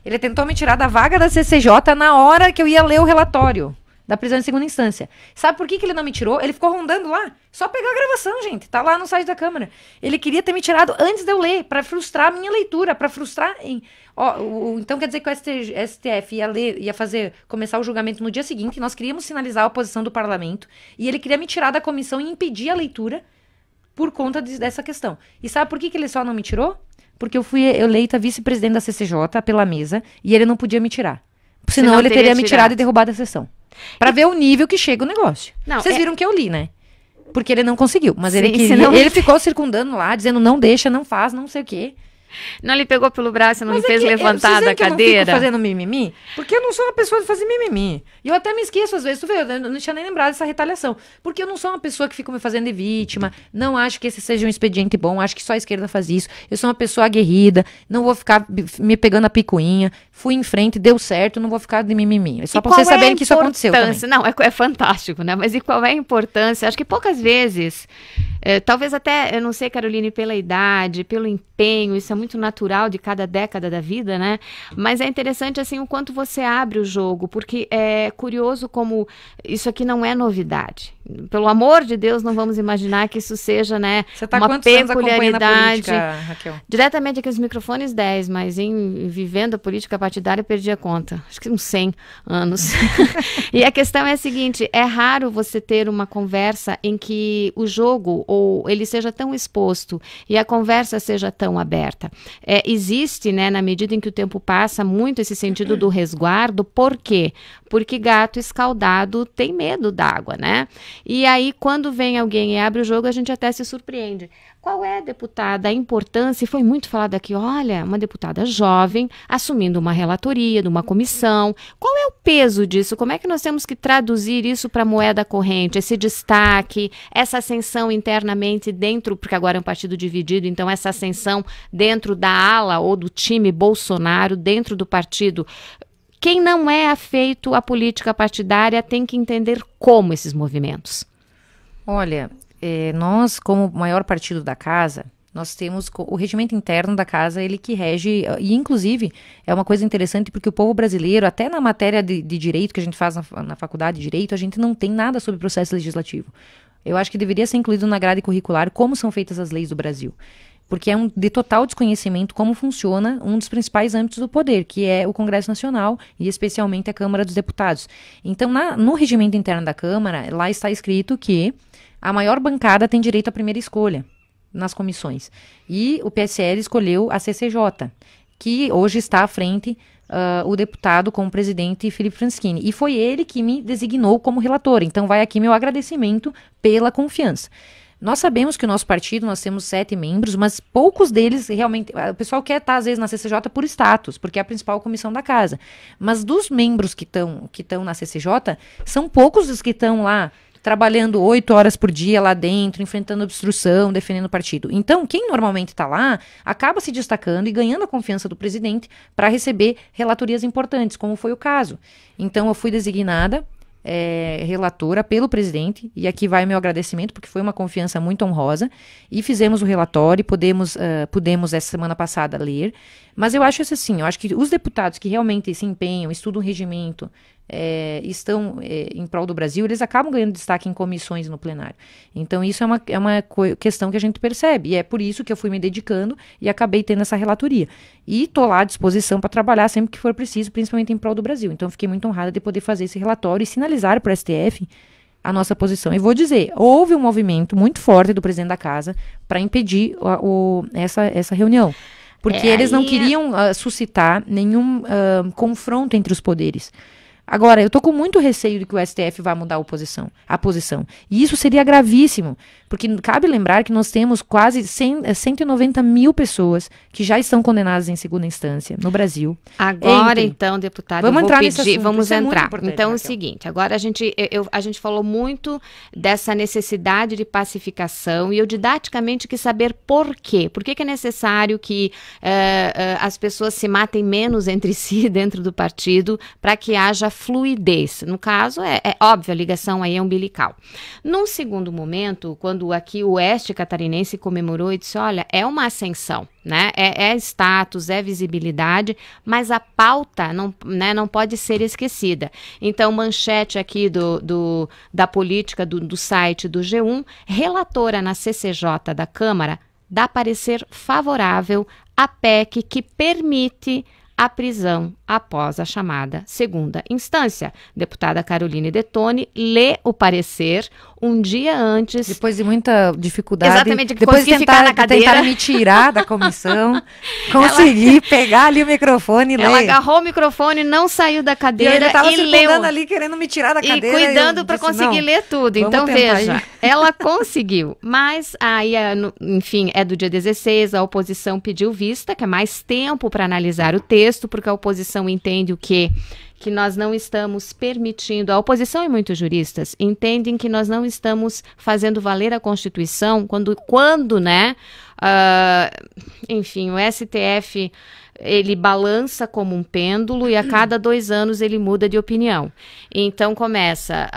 Ele tentou me tirar da vaga da CCJ na hora que eu ia ler o relatório da prisão em segunda instância. Sabe por que ele não me tirou? Ele ficou rondando lá. Só pegar a gravação, gente. Tá lá no site da Câmara. Ele queria ter me tirado antes de eu ler, para frustrar a minha leitura, para frustrar... então quer dizer que o STF ia começar o julgamento no dia seguinte, nós queríamos sinalizar a oposição do parlamento, e ele queria me tirar da comissão e impedir a leitura por conta dessa questão. E sabe por que ele só não me tirou? Porque eu fui eleita vice-presidente da CCJ pela mesa e ele não podia me tirar. Senão ele teria me tirado e derrubado a sessão. Pra ver o nível que chega o negócio. Vocês viram que eu li, né? Porque ele não conseguiu. Mas ele ficou circundando lá, dizendo não deixa, não faz, não sei o quê. Não lhe pegou pelo braço, não lhe fez levantar da cadeira? Eu não fico fazendo mimimi? Porque eu não sou uma pessoa de fazer mimimi. E eu até me esqueço às vezes, tu vê, eu não tinha nem lembrado dessa retaliação. Porque eu não sou uma pessoa que fica me fazendo de vítima, não acho que esse seja um expediente bom, acho que só a esquerda faz isso. Eu sou uma pessoa aguerrida, não vou ficar me pegando a picuinha, fui em frente, deu certo, não vou ficar de mimimi. É só pra vocês saberem que isso aconteceu também. Não, é fantástico, né? Mas e qual é a importância? Acho que poucas vezes, talvez até, eu não sei, Caroline, pela idade, pelo empenho, isso é muito natural de cada década da vida, né? Mas é interessante, assim, o quanto você abre o jogo, porque é curioso como isso aqui não é novidade. Pelo amor de Deus, não vamos imaginar que isso seja, né, Você tá uma peculiaridade. Política, Raquel? Diretamente aqui os microfones 10, mas vivendo a política partidária, eu perdi a conta. Acho que uns 100 anos. E a questão é a seguinte, é raro você ter uma conversa em que o jogo, ou ele seja tão exposto e a conversa seja tão aberta. Existe, né, na medida em que o tempo passa, muito esse sentido do resguardo. Por quê? Porque gato escaldado tem medo d'água, né? E aí, quando vem alguém e abre o jogo, a gente até se surpreende. Qual é, deputada, a importância, e foi muito falado aqui, olha, uma deputada jovem assumindo uma relatoria de uma comissão. Qual é o peso disso? Como é que nós temos que traduzir isso para a moeda corrente? Esse destaque, essa ascensão internamente dentro, porque agora é um partido dividido, então essa ascensão dentro da ala ou do time Bolsonaro, dentro do partido. Quem não é afeito à política partidária tem que entender como esses movimentos. Olha, nós, como maior partido da casa, nós temos o regimento interno da casa, ele que rege, e inclusive é uma coisa interessante porque o povo brasileiro, até na matéria de direito que a gente faz na faculdade de direito, a gente não tem nada sobre processo legislativo. Eu acho que deveria ser incluído na grade curricular como são feitas as leis do Brasil. Porque é de total desconhecimento como funciona um dos principais âmbitos do poder, que é o Congresso Nacional e especialmente a Câmara dos Deputados. Então, no regimento interno da Câmara, lá está escrito que a maior bancada tem direito à primeira escolha nas comissões. E o PSL escolheu a CCJ, que hoje está à frente o deputado como presidente Felipe Francischini. E foi ele que me designou como relator. Então, vai aqui meu agradecimento pela confiança. Nós sabemos que o nosso partido, nós temos 7 membros, mas poucos deles realmente... O pessoal quer estar, às vezes, na CCJ por status, porque é a principal comissão da casa. Mas dos membros que estão na CCJ, são poucos os que estão lá trabalhando 8 horas por dia lá dentro, enfrentando obstrução, defendendo o partido. Então, quem normalmente está lá, acaba se destacando e ganhando a confiança do presidente para receber relatorias importantes, como foi o caso. Então, eu fui designada relatora pelo presidente, e aqui vai meu agradecimento, porque foi uma confiança muito honrosa, e fizemos o relatório, pudemos essa semana passada ler, mas eu acho assim, eu acho que os deputados que realmente se empenham, estudam o regimento, estão em prol do Brasil, eles acabam ganhando destaque em comissões no plenário. Então isso é uma questão que a gente percebe, e é por isso que eu fui me dedicando e acabei tendo essa relatoria. E estou lá à disposição para trabalhar sempre que for preciso, principalmente em prol do Brasil. Então fiquei muito honrada de poder fazer esse relatório e sinalizar para o STF a nossa posição. E vou dizer, houve um movimento muito forte do presidente da casa para impedir essa reunião. Porque eles não queriam suscitar nenhum confronto entre os poderes. Agora, eu estou com muito receio de que o STF vá mudar a posição. E isso seria gravíssimo, porque cabe lembrar que nós temos quase 190 mil pessoas que já estão condenadas em segunda instância no Brasil. Agora, então, deputada, vamos entrar nesse assunto. Vamos entrar. Então, Raquel. É o seguinte, agora a gente falou muito dessa necessidade de pacificação e eu didaticamente quis saber por quê. Por que é necessário que as pessoas se matem menos entre si dentro do partido para que haja fluidez. No caso, é óbvio, a ligação aí é umbilical. Num segundo momento, quando aqui o Oeste Catarinense comemorou e disse, olha, é uma ascensão, né? É status, é visibilidade, mas a pauta não pode ser esquecida. Então, manchete aqui da política do site do G1, relatora na CCJ da Câmara dá parecer favorável à PEC que permite a prisão após a chamada segunda instância. Deputada Caroline Detoni lê o parecer um dia antes. Depois de muita dificuldade. Exatamente, depois de ficar na cadeira. Tentar me tirar da comissão, consegui pegar ali o microfone e ler. Ela agarrou o microfone, não saiu da cadeira e leu. Ali querendo me tirar da cadeira. E cuidando para conseguir ler tudo. Então, veja, ela conseguiu. Mas aí, enfim, é do dia 16, a oposição pediu vista, que é mais tempo para analisar o texto, porque a oposição entende o quê? Que nós não estamos permitindo, a oposição e muitos juristas entendem que nós não estamos fazendo valer a Constituição quando né, enfim, o STF, ele balança como um pêndulo e a cada 2 anos ele muda de opinião. Então começa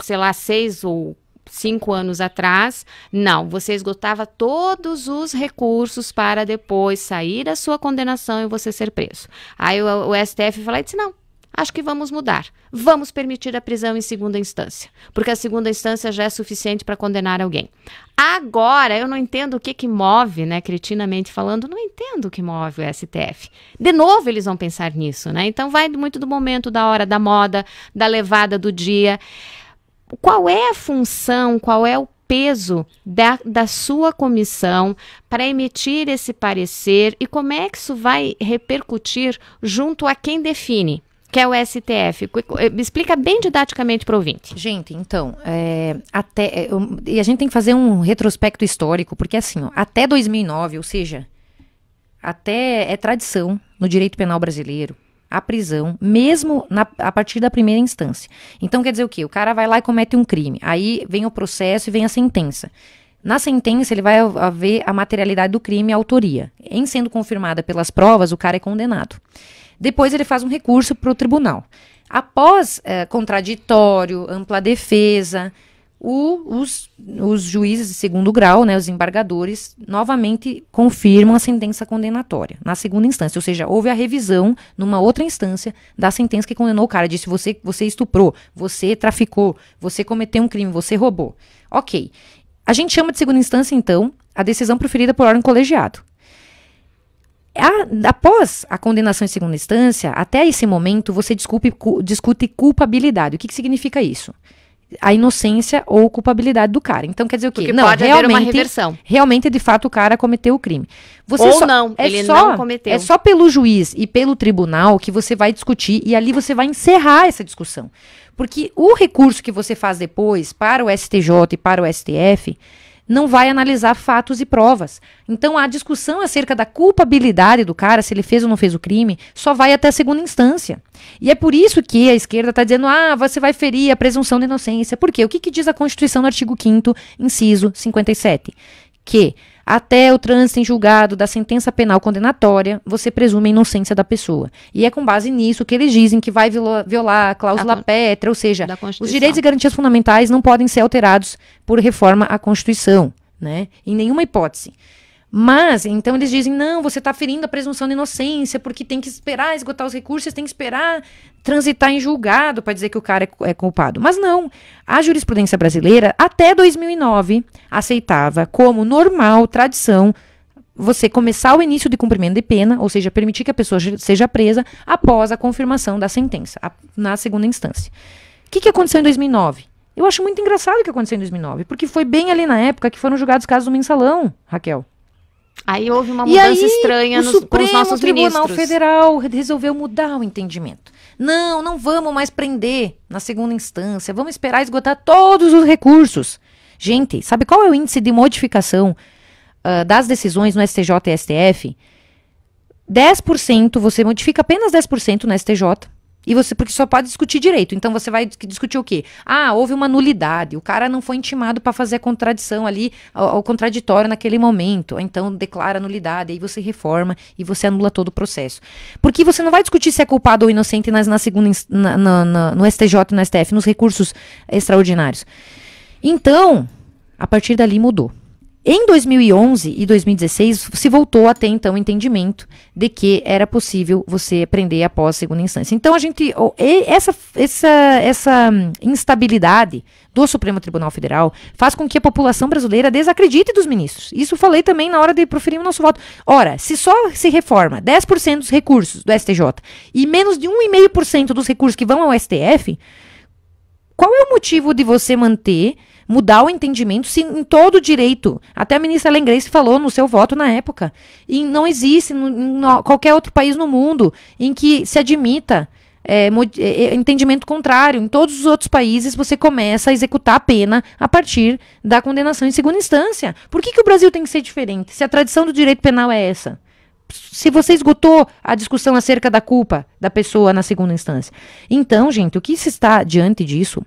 sei lá, 6 ou 5 anos atrás, não, você esgotava todos os recursos para depois sair da sua condenação e você ser preso. Aí o STF falou e disse, não, acho que vamos mudar. Vamos permitir a prisão em segunda instância, porque a segunda instância já é suficiente para condenar alguém. Agora, eu não entendo o que move, né, cretinamente falando, não entendo o que move o STF. De novo, eles vão pensar nisso, né? Então, vai muito do momento, da hora, da moda, da levada do dia. Qual é a função, qual é o peso da sua comissão para emitir esse parecer e como é que isso vai repercutir junto a quem define? Que é o STF. Me explica bem didaticamente para o ouvinte. Gente, então, e a gente tem que fazer um retrospecto histórico, porque assim, até 2009, ou seja, até é tradição no direito penal brasileiro, a prisão, mesmo a partir da primeira instância. Então, quer dizer o quê? O cara vai lá e comete um crime, aí vem o processo e vem a sentença. Na sentença, ele vai ver a materialidade do crime e a autoria. Em sendo confirmada pelas provas, o cara é condenado. Depois ele faz um recurso para o tribunal. Após contraditório, ampla defesa, os juízes de segundo grau, né, os embargadores, novamente confirmam a sentença condenatória na segunda instância. Ou seja, houve a revisão numa outra instância da sentença que condenou o cara. Disse, você estuprou, você traficou, você cometeu um crime, você roubou. Ok. A gente chama de segunda instância, então, a decisão proferida por órgão colegiado. Após a condenação em segunda instância, até esse momento, você discute culpabilidade. O que significa isso? A inocência ou culpabilidade do cara. Então, quer dizer o quê? Porque pode haver uma reversão. Realmente, de fato, o cara cometeu o crime. Ele não cometeu. É só pelo juiz e pelo tribunal que você vai discutir e ali você vai encerrar essa discussão. Porque o recurso que você faz depois para o STJ e para o STF não vai analisar fatos e provas. Então, a discussão acerca da culpabilidade do cara, se ele fez ou não fez o crime, só vai até a segunda instância. E é por isso que a esquerda está dizendo, você vai ferir a presunção de inocência. Por quê? O que diz a Constituição no artigo 5º, inciso 57? Que até o trânsito em julgado da sentença penal condenatória, você presume a inocência da pessoa. E é com base nisso que eles dizem que vai violar a cláusula pétrea, ou seja, os direitos e garantias fundamentais não podem ser alterados por reforma à Constituição, né? Em nenhuma hipótese. Mas, então eles dizem, não, você está ferindo a presunção de inocência, porque tem que esperar esgotar os recursos, tem que esperar transitar em julgado para dizer que o cara é culpado. Mas não, a jurisprudência brasileira, até 2009, aceitava como normal, tradição, você começar o início de cumprimento de pena, ou seja, permitir que a pessoa seja presa após a confirmação da sentença, na segunda instância. O que aconteceu em 2009? Eu acho muito engraçado o que aconteceu em 2009, porque foi bem ali na época que foram julgados os casos do mensalão, Raquel. Aí houve uma mudança estranha com os nossos ministros. O Tribunal Federal resolveu mudar o entendimento. Não vamos mais prender na segunda instância, vamos esperar esgotar todos os recursos. Gente, sabe qual é o índice de modificação das decisões no STJ e STF? 10%, você modifica apenas 10% no STJ. Porque só pode discutir direito. Então você vai discutir o quê? Houve uma nulidade. O cara não foi intimado para fazer a contradição ali, o contraditório naquele momento. Então declara nulidade. Aí você reforma e você anula todo o processo. Porque você não vai discutir se é culpado ou inocente na segunda, no STJ e no STF, nos recursos extraordinários. Então, a partir dali mudou. Em 2011 e 2016, se voltou a ter, então, o entendimento de que era possível você prender após a segunda instância. Então, essa instabilidade do Supremo Tribunal Federal faz com que a população brasileira desacredite dos ministros. Isso falei também na hora de proferir o nosso voto. Ora, se só se reforma 10% dos recursos do STJ e menos de 1,5% dos recursos que vão ao STF, qual é o motivo de você mudar o entendimento se em todo direito, até a ministra Ellen Grace falou no seu voto na época, e não existe em qualquer outro país no mundo em que se admita entendimento contrário. Em todos os outros países você começa a executar a pena a partir da condenação em segunda instância. Por que o Brasil tem que ser diferente, se a tradição do direito penal é essa? Se você esgotou a discussão acerca da culpa da pessoa na segunda instância. Então, gente, o que se está diante disso,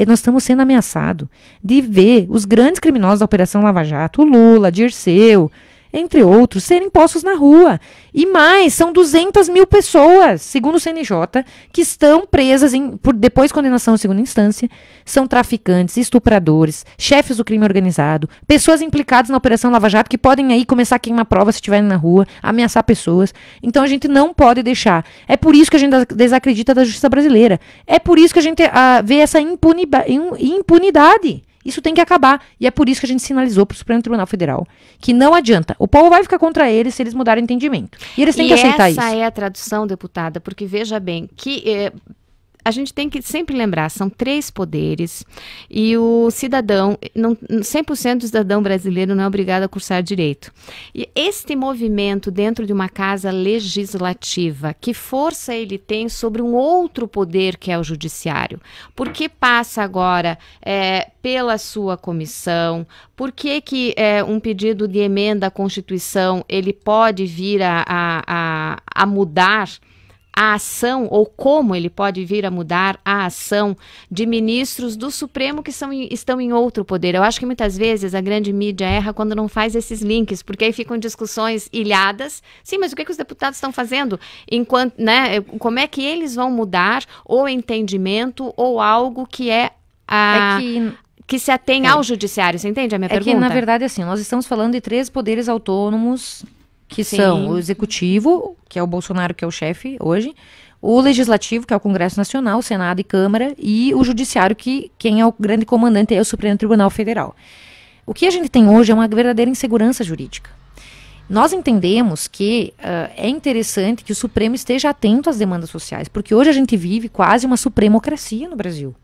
nós estamos sendo ameaçados de ver os grandes criminosos da Operação Lava Jato, o Lula, Dirceu, entre outros, serem postos na rua. E mais, são 200 mil pessoas, segundo o CNJ, que estão presas depois de condenação em segunda instância, são traficantes, estupradores, chefes do crime organizado, pessoas implicadas na Operação Lava Jato que podem aí começar a queimar prova se estiverem na rua, ameaçar pessoas. Então a gente não pode deixar. É por isso que a gente desacredita da justiça brasileira. É por isso que a gente vê essa impunidade. Isso tem que acabar. E é por isso que a gente sinalizou para o Supremo Tribunal Federal que não adianta. O povo vai ficar contra eles se eles mudarem o entendimento. E eles têm que aceitar isso. Essa é a tradução, deputada, porque veja bem que a gente tem que sempre lembrar, são 3 poderes e o cidadão, 100% do cidadão brasileiro não é obrigado a cursar direito. E este movimento dentro de uma casa legislativa, que força ele tem sobre um outro poder que é o judiciário? Por que passa agora pela sua comissão? Por que um pedido de emenda à Constituição ele pode vir a mudar a ação, ou como ele pode vir a mudar a ação de ministros do Supremo que estão em outro poder? Eu acho que muitas vezes a grande mídia erra quando não faz esses links, porque aí ficam discussões ilhadas. Sim, mas o que os deputados estão fazendo? Enquanto, né, como é que eles vão mudar o entendimento ou algo que que se atém ao judiciário? Você entende a minha pergunta? É que, na verdade, assim, nós estamos falando de 3 poderes autônomos que são o executivo, que é o Bolsonaro, que é o chefe hoje, o legislativo, que é o Congresso Nacional, o Senado e Câmara, e o judiciário, que quem é o grande comandante é o Supremo Tribunal Federal. O que a gente tem hoje é uma verdadeira insegurança jurídica. Nós entendemos que é interessante que o Supremo esteja atento às demandas sociais, porque hoje a gente vive quase uma supremocracia no Brasil.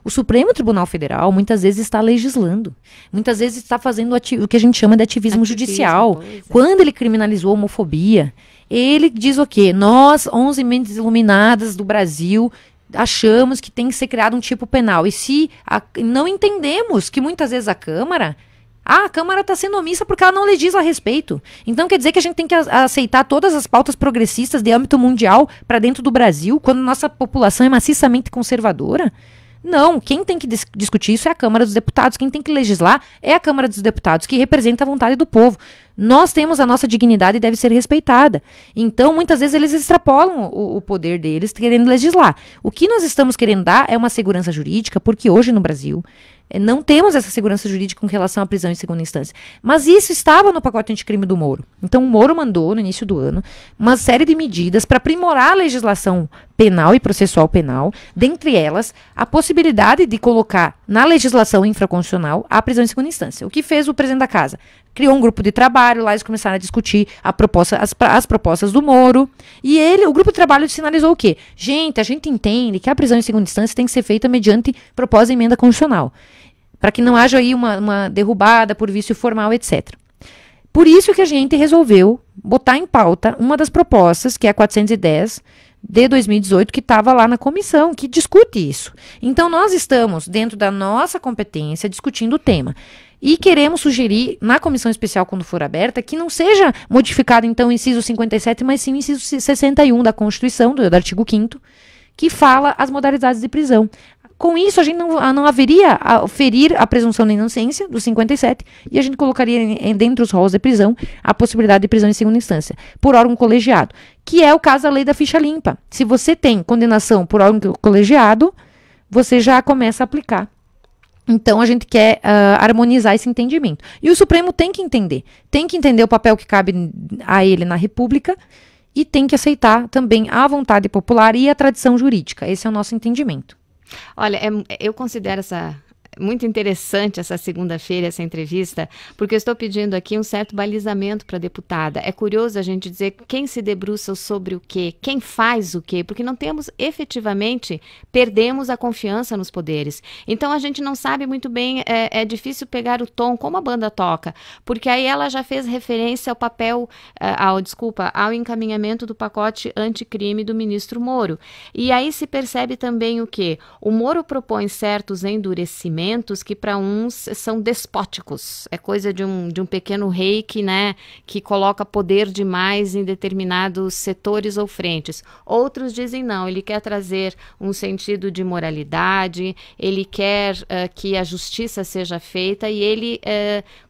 O Supremo Tribunal Federal muitas vezes está legislando, muitas vezes está fazendo o que a gente chama de ativismo judicial. Quando ele criminalizou a homofobia, ele diz o quê? Nós, 11 mentes iluminadas do Brasil, achamos que tem que ser criado um tipo penal. E se não entendemos que muitas vezes a Câmara está sendo omissa porque ela não legisla a respeito. Então quer dizer que a gente tem que aceitar todas as pautas progressistas de âmbito mundial para dentro do Brasil, quando nossa população é maciçamente conservadora? Não, quem tem que discutir isso é a Câmara dos Deputados, quem tem que legislar é a Câmara dos Deputados, que representa a vontade do povo. Nós temos a nossa dignidade e deve ser respeitada. Então, muitas vezes, eles extrapolam o poder deles querendo legislar. O que nós estamos querendo dar é uma segurança jurídica, porque hoje no Brasil não temos essa segurança jurídica com relação à prisão em segunda instância. Mas isso estava no pacote anticrime do Moro. Então o Moro mandou, no início do ano, uma série de medidas para aprimorar a legislação penal e processual penal, dentre elas a possibilidade de colocar na legislação infraconstitucional a prisão em segunda instância. O que fez o presidente da casa? Criou um grupo de trabalho, lá eles começaram a discutir as propostas do Moro, e o grupo de trabalho sinalizou o quê? Gente, a gente entende que a prisão em segunda instância tem que ser feita mediante proposta de emenda constitucional, para que não haja aí uma derrubada por vício formal, etc. Por isso que a gente resolveu botar em pauta uma das propostas, que é a 410, de 2018, que estava lá na comissão, que discute isso. Então, nós estamos, dentro da nossa competência, discutindo o tema. E queremos sugerir, na comissão especial, quando for aberta, que não seja modificado, então, o inciso 57, mas sim o inciso 61 da Constituição, do artigo 5º, que fala as modalidades de prisão. Com isso, a gente não haveria a ferir a presunção de inocência do 57 e a gente colocaria dentro dos rolos de prisão a possibilidade de prisão em segunda instância por órgão colegiado, que é o caso da lei da ficha limpa. Se você tem condenação por órgão colegiado, você já começa a aplicar. Então, a gente quer harmonizar esse entendimento. E o Supremo tem que entender o papel que cabe a ele na República e tem que aceitar também a vontade popular e a tradição jurídica. Esse é o nosso entendimento. Olha, eu considero muito interessante essa segunda-feira, essa entrevista, porque eu estou pedindo aqui um certo balizamento para a deputada. É curioso a gente dizer quem se debruça sobre o quê, quem faz o quê, porque não temos efetivamente, perdemos a confiança nos poderes. Então a gente não sabe muito bem, é difícil pegar o tom, como a banda toca, porque aí ela já fez referência ao papel, ao encaminhamento do pacote anticrime do ministro Moro. E aí se percebe também o quê? O Moro propõe certos endurecimentos entendimentos que para uns são despóticos. É coisa de um pequeno rei que, né, que coloca poder demais em determinados setores ou frentes. Outros dizem não, ele quer trazer um sentido de moralidade, ele quer que a justiça seja feita e ele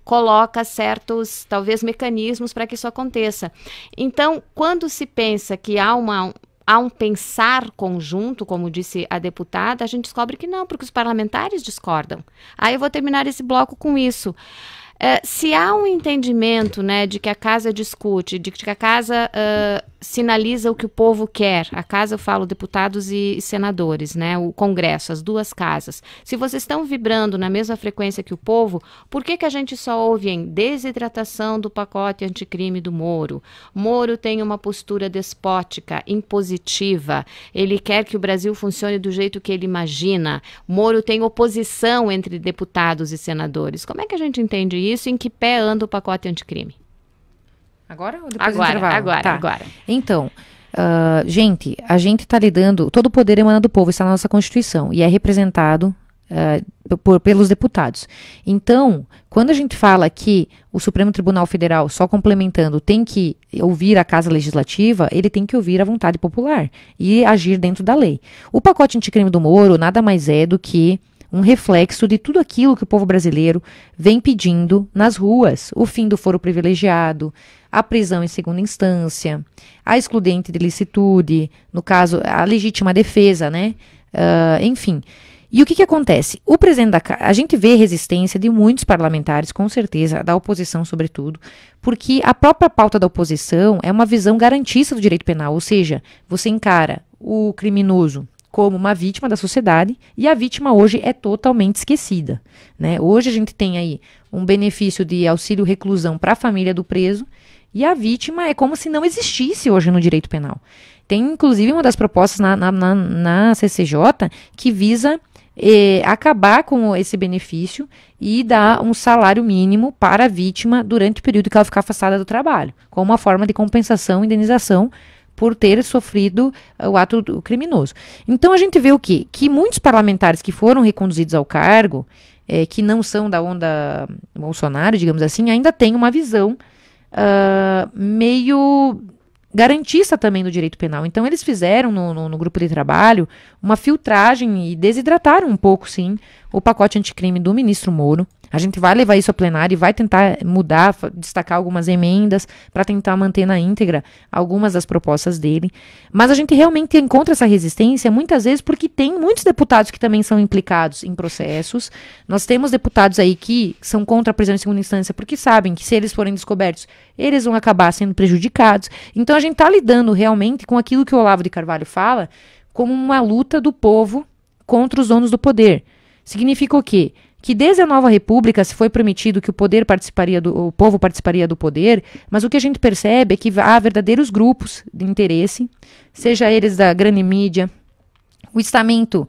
coloca certos, talvez, mecanismos para que isso aconteça. Então, quando se pensa que há um pensar conjunto, como disse a deputada, a gente descobre que não, porque os parlamentares discordam. Aí eu vou terminar esse bloco com isso. Se há um entendimento, né, de que a casa discute, de que a casa sinaliza o que o povo quer, a casa eu falo deputados e senadores, né, o Congresso, as duas casas, se vocês estão vibrando na mesma frequência que o povo, por que a gente só ouve em desidratação do pacote anticrime do Moro? Moro tem uma postura despótica, impositiva, ele quer que o Brasil funcione do jeito que ele imagina, Moro tem oposição entre deputados e senadores. Como é que a gente entende isso? Em que pé anda o pacote anticrime? Agora ou depois do intervalo? Agora. Então, gente, a gente está lidando, todo o poder emana do povo, está na nossa Constituição, e é representado pelos deputados. Então, quando a gente fala que o Supremo Tribunal Federal, só complementando, tem que ouvir a Casa Legislativa, ele tem que ouvir a vontade popular e agir dentro da lei. O pacote anticrime do Moro nada mais é do que um reflexo de tudo aquilo que o povo brasileiro vem pedindo nas ruas. O fim do foro privilegiado, a prisão em segunda instância, a excludente de licitude, no caso, a legítima defesa, né? Enfim. E o que acontece? O presidente da Casa, a gente vê resistência de muitos parlamentares, com certeza, da oposição sobretudo, porque a própria pauta da oposição é uma visão garantista do direito penal, ou seja, você encara o criminoso como uma vítima da sociedade, e a vítima hoje é totalmente esquecida, né? Hoje a gente tem aí um benefício de auxílio reclusão para a família do preso, e a vítima é como se não existisse hoje no direito penal. Tem, inclusive, uma das propostas na CCJ que visa acabar com esse benefício e dar um salário mínimo para a vítima durante o período que ela ficar afastada do trabalho, como uma forma de compensação, indenização, por ter sofrido o ato criminoso. Então a gente vê o quê? Que muitos parlamentares que foram reconduzidos ao cargo, que não são da onda Bolsonaro, digamos assim, ainda têm uma visão meio garantista também do direito penal. Então eles fizeram no grupo de trabalho uma filtragem e desidrataram um pouco, sim, o pacote anticrime do ministro Moro. A gente vai levar isso ao plenário e vai tentar mudar, destacar algumas emendas para tentar manter na íntegra algumas das propostas dele. Mas a gente realmente encontra essa resistência muitas vezes porque tem muitos deputados que também são implicados em processos. Nós temos deputados aí que são contra a prisão em segunda instância porque sabem que se eles forem descobertos, eles vão acabar sendo prejudicados. Então a gente está lidando realmente com aquilo que o Olavo de Carvalho fala como uma luta do povo contra os donos do poder. Significa o quê? Que desde a nova república se foi prometido que o povo participaria do poder, mas o que a gente percebe é que há verdadeiros grupos de interesse, seja eles da grande mídia, o estamento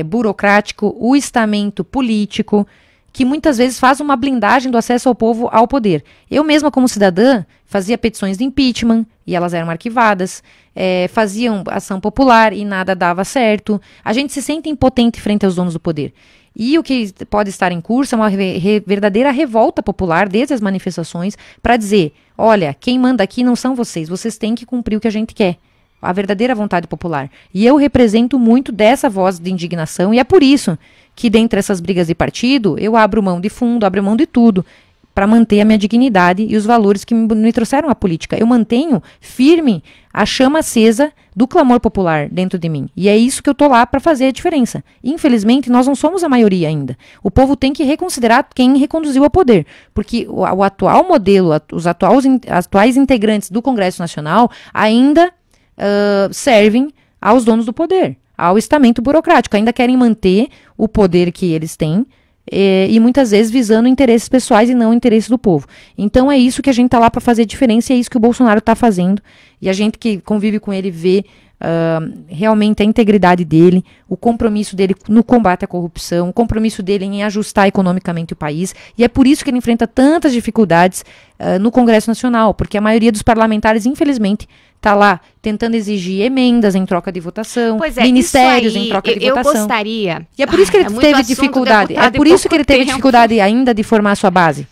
burocrático, o estamento político, que muitas vezes faz uma blindagem do acesso ao povo ao poder. Eu mesma, como cidadã, fazia petições de impeachment e elas eram arquivadas, faziam ação popular e nada dava certo. A gente se sente impotente frente aos donos do poder. E o que pode estar em curso é uma verdadeira revolta popular desde as manifestações para dizer, olha, quem manda aqui não são vocês, vocês têm que cumprir o que a gente quer. A verdadeira vontade popular. E eu represento muito dessa voz de indignação e é por isso que dentre essas brigas de partido eu abro mão de fundo, abro mão de tudo para manter a minha dignidade e os valores que me trouxeram à política. Eu mantenho firme a chama acesa do clamor popular dentro de mim. E é isso que eu tô lá para fazer a diferença. Infelizmente, nós não somos a maioria ainda. O povo tem que reconsiderar quem reconduziu ao poder. Porque o atual modelo, os atuais integrantes do Congresso Nacional ainda servem aos donos do poder, ao estamento burocrático. Ainda querem manter o poder que eles têm, e muitas vezes visando interesses pessoais e não interesses do povo. Então é isso que a gente está lá para fazer diferença e é isso que o Bolsonaro está fazendo. E a gente que convive com ele vê realmente a integridade dele, o compromisso dele no combate à corrupção, o compromisso dele em ajustar economicamente o país. E é por isso que ele enfrenta tantas dificuldades no Congresso Nacional, porque a maioria dos parlamentares, infelizmente, tá lá tentando exigir emendas em troca de votação, ministérios em troca de votação. Eu gostaria. E é por isso que ele teve dificuldade. É por isso que ele teve dificuldade ainda de formar a sua base.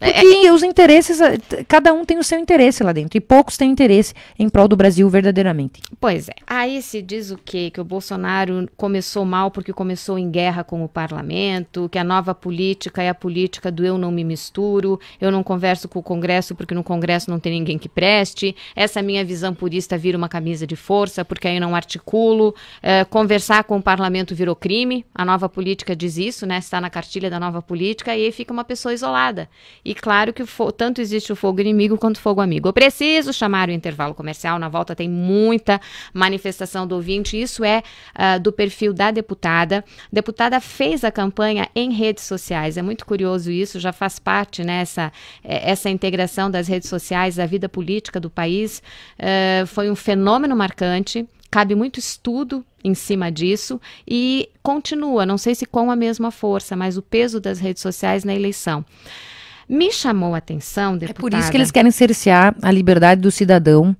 Porque os interesses, cada um tem o seu interesse lá dentro, e poucos têm interesse em prol do Brasil verdadeiramente. Pois é. Aí se diz o quê? Que o Bolsonaro começou mal porque começou em guerra com o parlamento, que a nova política é a política do eu não me misturo, eu não converso com o Congresso porque no Congresso não tem ninguém que preste, essa minha visão purista vira uma camisa de força porque aí eu não articulo, conversar com o parlamento virou crime, a nova política diz isso, né? Está na cartilha da nova política, e aí fica uma pessoa isolada. E claro que tanto existe o fogo inimigo quanto o fogo amigo. Eu preciso chamar o intervalo comercial. Na volta tem muita manifestação do ouvinte. Isso é do perfil da deputada. A deputada fez a campanha em redes sociais. É muito curioso isso. Já faz parte, né, essa integração das redes sociais à vida política do país. Foi um fenômeno marcante. Cabe muito estudo em cima disso e continua, não sei se com a mesma força, mas o peso das redes sociais na eleição. Me chamou a atenção, deputada... É por isso que eles querem cercear a liberdade do cidadão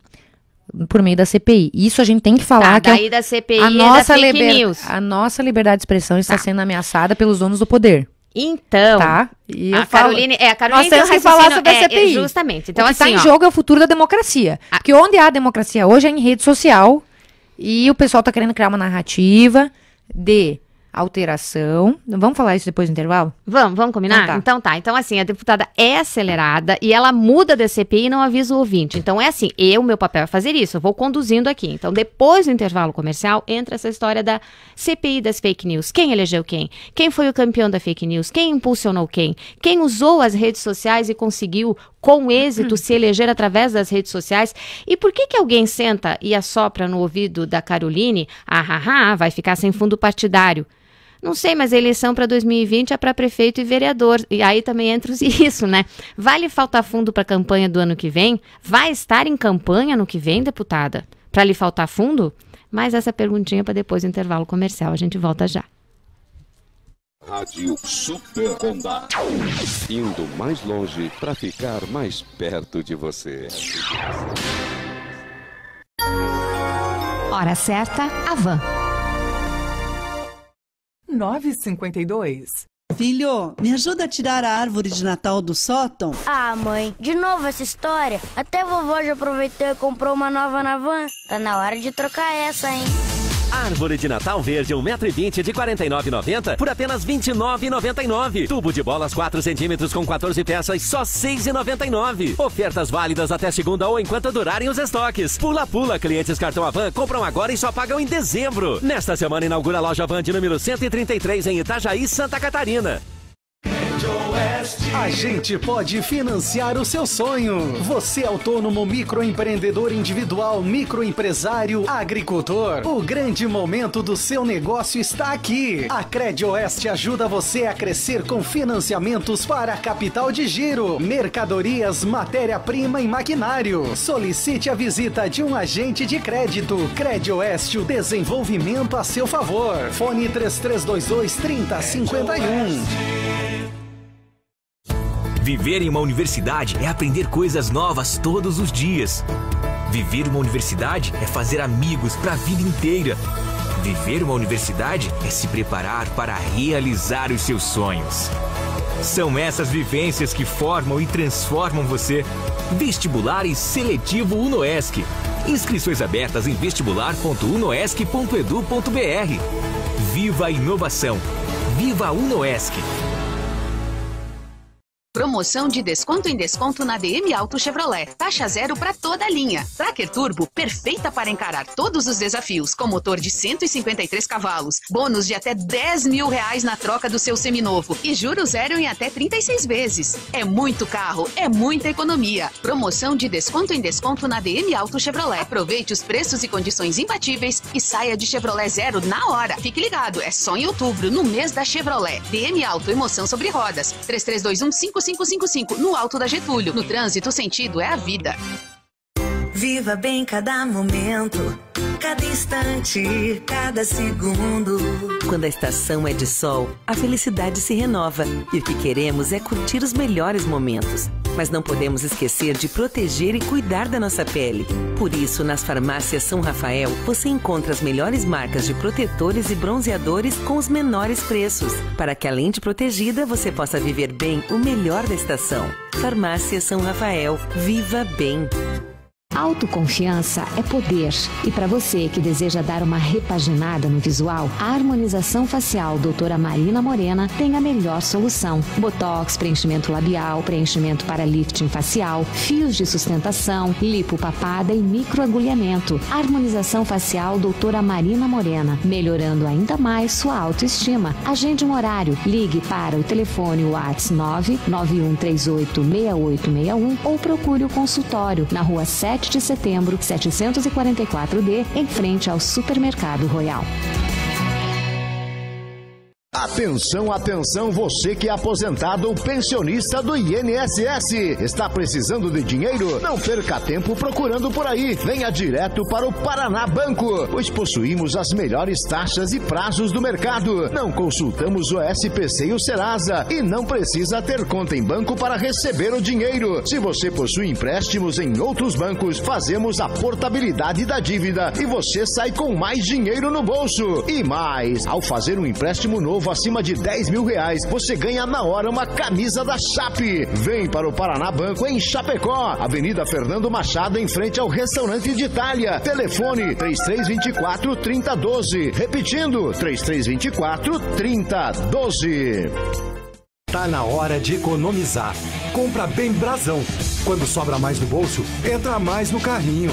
por meio da CPI. Isso a gente tem que falar. Daí da CPI a nossa fake news. A nossa liberdade de expressão está sendo ameaçada pelos donos do poder. Então, tá? E a Caroline nós temos que falar sobre a CPI. Justamente. Então, o que está em jogo é o futuro da democracia. Porque onde há democracia hoje é em rede social, e o pessoal está querendo criar uma narrativa de alteração. Vamos falar isso depois do intervalo? Vamos combinar? Então tá. Então assim, a deputada é acelerada e ela muda da CPI e não avisa o ouvinte. Então é assim, meu papel é fazer isso, eu vou conduzindo aqui. Então depois do intervalo comercial, entra essa história da CPI das fake news. Quem elegeu quem? Quem foi o campeão da fake news? Quem impulsionou quem? Quem usou as redes sociais e conseguiu com êxito se eleger através das redes sociais? E por que alguém senta e assopra no ouvido da Caroline, vai ficar sem fundo partidário? Não sei, mas a eleição para 2020 é para prefeito e vereador. E aí também entra isso, né? Vai lhe faltar fundo para a campanha do ano que vem? Vai estar em campanha no que vem, deputada? Para lhe faltar fundo? Mas essa perguntinha para depois do intervalo comercial. A gente volta já. Rádio Super Honda. Indo mais longe para ficar mais perto de você. Hora certa, Havan. 9h52. Filho, me ajuda a tirar a árvore de Natal do sótão? Ah, mãe, de novo essa história? Até a vovó já aproveitou e comprou uma nova na van. Tá na hora de trocar essa, hein? Árvore de Natal verde 1,20 m de R$ 49,90 por apenas R$ 29,99. Tubo de bolas 4 centímetros com 14 peças, só R$ 6,99. Ofertas válidas até segunda ou enquanto durarem os estoques. Pula, clientes cartão Havan compram agora e só pagam em dezembro. Nesta semana inaugura a loja Havan de número 133 em Itajaí, Santa Catarina. A gente pode financiar o seu sonho. Você autônomo, microempreendedor individual, microempresário, agricultor. O grande momento do seu negócio está aqui. A CredOeste ajuda você a crescer com financiamentos para capital de giro, mercadorias, matéria-prima e maquinário. Solicite a visita de um agente de crédito. CredOeste, o desenvolvimento a seu favor. Fone 3322-3051. Viver em uma universidade é aprender coisas novas todos os dias. Viver uma universidade é fazer amigos para a vida inteira. Viver uma universidade é se preparar para realizar os seus sonhos. São essas vivências que formam e transformam você. Vestibular e Seletivo UNOESC. Inscrições abertas em vestibular.unoesc.edu.br. Viva a inovação. Viva a UNOESC. Promoção de desconto em desconto na DM Auto Chevrolet. Taxa zero para toda a linha. Tracker Turbo, perfeita para encarar todos os desafios, com motor de 153 cavalos. Bônus de até R$10 mil na troca do seu seminovo. E juros zero em até 36 vezes. É muito carro, é muita economia. Promoção de desconto em desconto na DM Auto Chevrolet. Aproveite os preços e condições imbatíveis e saia de Chevrolet zero na hora. Fique ligado, é só em outubro, no mês da Chevrolet. DM Auto, emoção sobre rodas. 3321-5555 no Alto da Getúlio. No trânsito, o sentido é a vida. Viva bem cada momento, cada instante, cada segundo. Quando a estação é de sol, a felicidade se renova. E o que queremos é curtir os melhores momentos. Mas não podemos esquecer de proteger e cuidar da nossa pele. Por isso, nas farmácias São Rafael, você encontra as melhores marcas de protetores e bronzeadores com os menores preços, para que além de protegida, você possa viver bem o melhor da estação. Farmácia São Rafael. Viva bem! Autoconfiança é poder. E para você que deseja dar uma repaginada no visual, a harmonização facial doutora Marina Morena tem a melhor solução. Botox, preenchimento labial, preenchimento para lifting facial, fios de sustentação, lipopapada e microagulhamento. Harmonização facial doutora Marina Morena, melhorando ainda mais sua autoestima. Agende um horário. Ligue para o telefone WhatsApp 991386861 ou procure o consultório na rua 7 de setembro, 744D, em frente ao Supermercado Royal. Atenção, atenção, você que é aposentado ou pensionista do INSS. Está precisando de dinheiro? Não perca tempo procurando por aí. Venha direto para o Paraná Banco, pois possuímos as melhores taxas e prazos do mercado. Não consultamos o SPC e o Serasa e não precisa ter conta em banco para receber o dinheiro. Se você possui empréstimos em outros bancos, fazemos a portabilidade da dívida e você sai com mais dinheiro no bolso. E mais, ao fazer um empréstimo novo acima de R$10 mil, você ganha na hora uma camisa da Chape. Vem para o Paraná Banco em Chapecó, Avenida Fernando Machado, em frente ao Restaurante de Itália. Telefone 3324-3012. Repetindo, 3324-3012. Tá na hora de economizar. Compra bem Brasão. Quando sobra mais no bolso, entra mais no carrinho.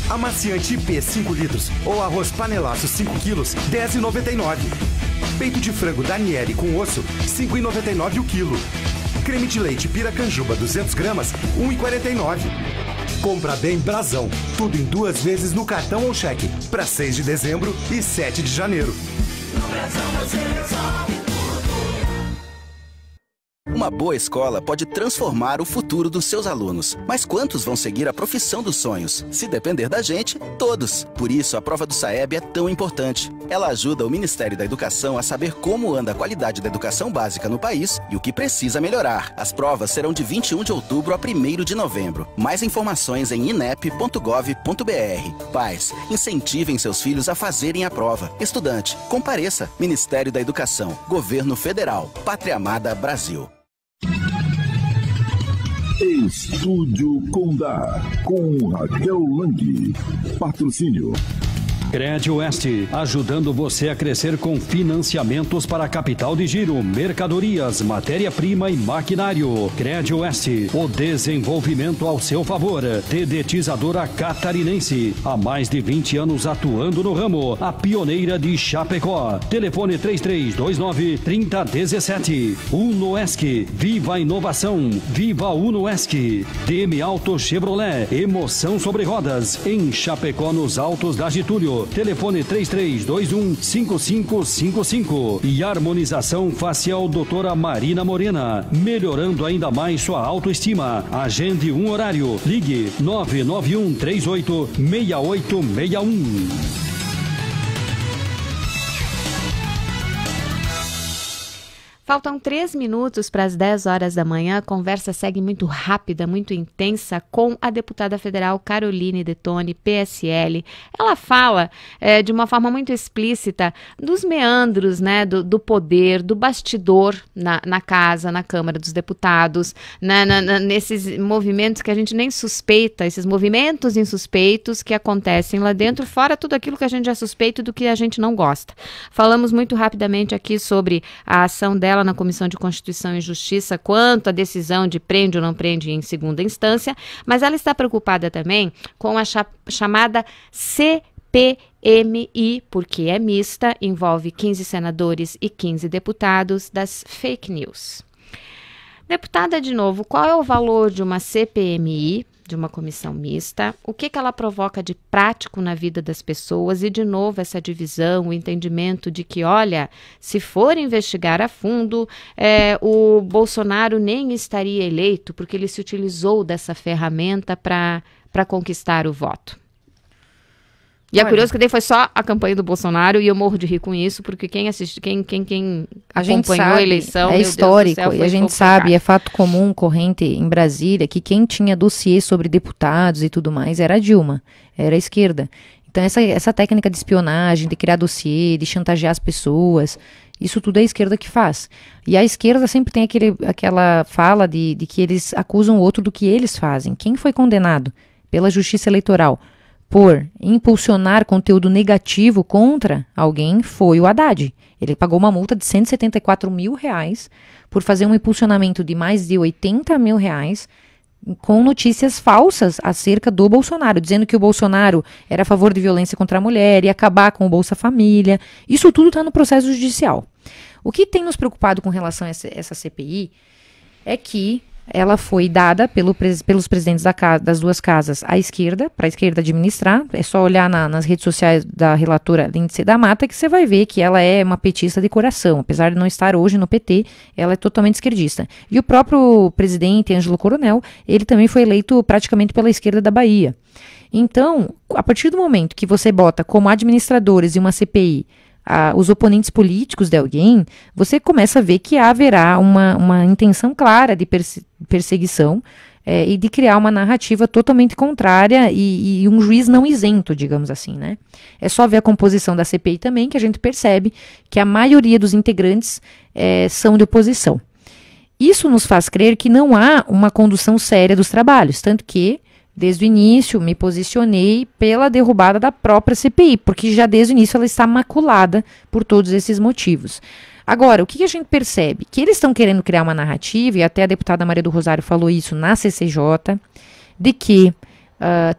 Amaciante IP 5 litros ou arroz panelaço 5 quilos, R$10,99. Peito de frango Daniele com osso, R$5,99 o quilo. Creme de leite Piracanjuba 200 gramas, R$1,49. Compra bem Brasão. Tudo em 2 vezes no cartão ou cheque. Para 6 de dezembro e 7 de janeiro. No Brasão você resolve. Uma boa escola pode transformar o futuro dos seus alunos. Mas quantos vão seguir a profissão dos sonhos? Se depender da gente, todos. Por isso, a prova do SAEB é tão importante. Ela ajuda o Ministério da Educação a saber como anda a qualidade da educação básica no país e o que precisa melhorar. As provas serão de 21 de outubro a 1º de novembro. Mais informações em inep.gov.br. Pais, incentivem seus filhos a fazerem a prova. Estudante, compareça. Ministério da Educação. Governo Federal. Pátria Amada Brasil. Estúdio Condá, com Raquel Lang. Patrocínio. Crédito Oeste, ajudando você a crescer com financiamentos para a capital de giro, mercadorias, matéria-prima e maquinário. Crédito Oeste, o desenvolvimento ao seu favor. Dedetizadora Catarinense, há mais de 20 anos atuando no ramo, a pioneira de Chapecó. Telefone 3329-3017. Unoesc, viva a inovação, viva Unoesc. DM Auto Chevrolet, emoção sobre rodas, em Chapecó, nos Altos da Getúlio. Telefone 3321-5555. E harmonização facial doutora Marina Morena, melhorando ainda mais sua autoestima. Agende um horário. Ligue 991386861. Faltam 3 minutos para as 10 horas da manhã. A conversa segue muito rápida, muito intensa com a deputada federal Caroline Detoni, PSL. Ela fala de uma forma muito explícita dos meandros, né, do poder, do bastidor na casa, na Câmara dos Deputados, nesses movimentos que a gente nem suspeita, esses movimentos insuspeitos que acontecem lá dentro, fora tudo aquilo que a gente já suspeita do que a gente não gosta. Falamos muito rapidamente aqui sobre a ação dela na Comissão de Constituição e Justiça quanto à decisão de prende ou não prende em segunda instância, mas ela está preocupada também com a chamada CPMI, porque é mista, envolve 15 senadores e 15 deputados, das fake news. Deputada, de novo, qual é o valor de uma CPMI, de uma comissão mista? O que ela provoca de prático na vida das pessoas? E, de novo, essa divisão, o entendimento de que, olha, se for investigar a fundo, o Bolsonaro nem estaria eleito, porque ele se utilizou dessa ferramenta para conquistar o voto. E é curioso que daí foi só a campanha do Bolsonaro e eu morro de rir com isso, porque quem assiste, quem acompanhou a eleição... É histórico, e a gente sabe, é fato comum, corrente em Brasília, que quem tinha dossiê sobre deputados e tudo mais era a Dilma, era a esquerda. Então essa técnica de espionagem, de criar dossiê, de chantagear as pessoas, isso tudo é a esquerda que faz. E a esquerda sempre tem aquela fala de que eles acusam o outro do que eles fazem. Quem foi condenado pela Justiça Eleitoral por impulsionar conteúdo negativo contra alguém foi o Haddad. Ele pagou uma multa de R$174 mil por fazer um impulsionamento de mais de R$80 mil com notícias falsas acerca do Bolsonaro, dizendo que o Bolsonaro era a favor de violência contra a mulher e acabar com o Bolsa Família. Isso tudo está no processo judicial. O que tem nos preocupado com relação a essa CPI é que ela foi dada pelos presidentes das duas casas à esquerda, para a esquerda administrar. É só olhar nas redes sociais da relatora Lindsay da Mata que você vai ver que ela é uma petista de coração. Apesar de não estar hoje no PT, ela é totalmente esquerdista. E o próprio presidente, Ângelo Coronel, ele também foi eleito praticamente pela esquerda da Bahia. Então, a partir do momento que você bota como administradores em uma CPI os oponentes políticos de alguém, você começa a ver que haverá uma intenção clara de perseguição e de criar uma narrativa totalmente contrária e um juiz não isento, digamos assim, né? É só ver a composição da CPI também que a gente percebe que a maioria dos integrantes são de oposição. Isso nos faz crer que não há uma condução séria dos trabalhos, tanto que desde o início, me posicionei pela derrubada da própria CPI, porque já desde o início ela está maculada por todos esses motivos. Agora, o que a gente percebe? Que eles estão querendo criar uma narrativa, e até a deputada Maria do Rosário falou isso na CCJ, de que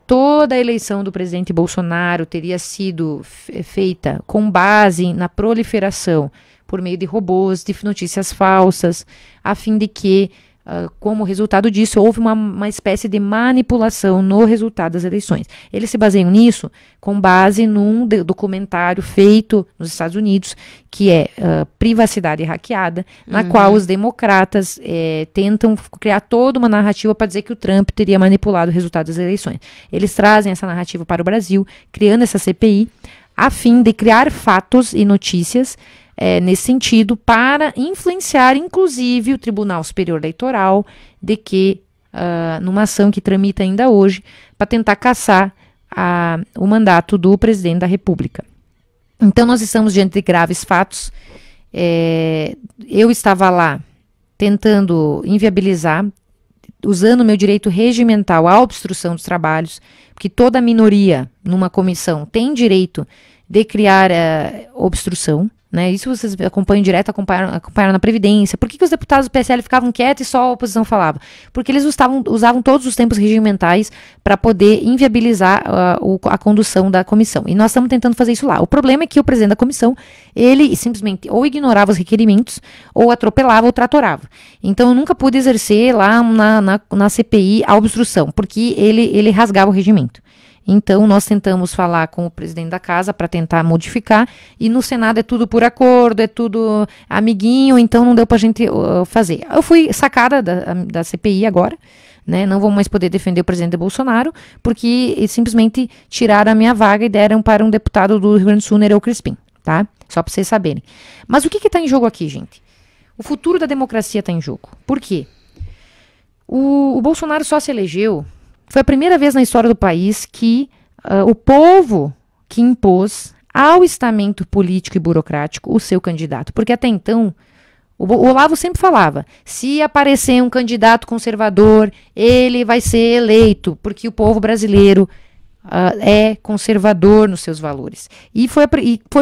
toda a eleição do presidente Bolsonaro teria sido feita com base na proliferação por meio de robôs, de notícias falsas, a fim de que como resultado disso, houve uma espécie de manipulação no resultado das eleições. Eles se baseiam nisso com base num documentário feito nos Estados Unidos, que é Privacidade Hackeada, na qual os democratas tentam criar toda uma narrativa para dizer que o Trump teria manipulado o resultado das eleições. Eles trazem essa narrativa para o Brasil, criando essa CPI, a fim de criar fatos e notícias nesse sentido, para influenciar, inclusive, o Tribunal Superior Eleitoral, de que, numa ação que tramita ainda hoje, para tentar cassar o mandato do presidente da República. Então, nós estamos diante de graves fatos. Eu estava lá tentando inviabilizar, usando o meu direito regimental à obstrução dos trabalhos, porque toda minoria numa comissão tem direito de criar obstrução. Né? Isso vocês acompanham direto, acompanharam na Previdência. Por que os deputados do PSL ficavam quietos e só a oposição falava? Porque eles usavam todos os tempos regimentais para poder inviabilizar a condução da comissão. E nós estamos tentando fazer isso lá. O problema é que o presidente da comissão, ele simplesmente ou ignorava os requerimentos, ou atropelava ou tratorava. Então eu nunca pude exercer lá na CPI a obstrução, porque ele rasgava o regimento. Então, nós tentamos falar com o presidente da casa para tentar modificar, e no Senado é tudo por acordo, é tudo amiguinho, então não deu para a gente fazer. Eu fui sacada da CPI agora, né? Não vou mais poder defender o presidente Bolsonaro, porque eles simplesmente tiraram a minha vaga e deram para um deputado do Rio Grande do Sul, Nereu Crispim, tá? Só para vocês saberem. Mas o que está em jogo aqui, gente? O futuro da democracia está em jogo. Por quê? O Bolsonaro só se elegeu. Foi a primeira vez na história do país que o povo que impôs ao estamento político e burocrático o seu candidato. Porque até então, o Olavo sempre falava, se aparecer um candidato conservador, ele vai ser eleito, porque o povo brasileiro é conservador nos seus valores. E foi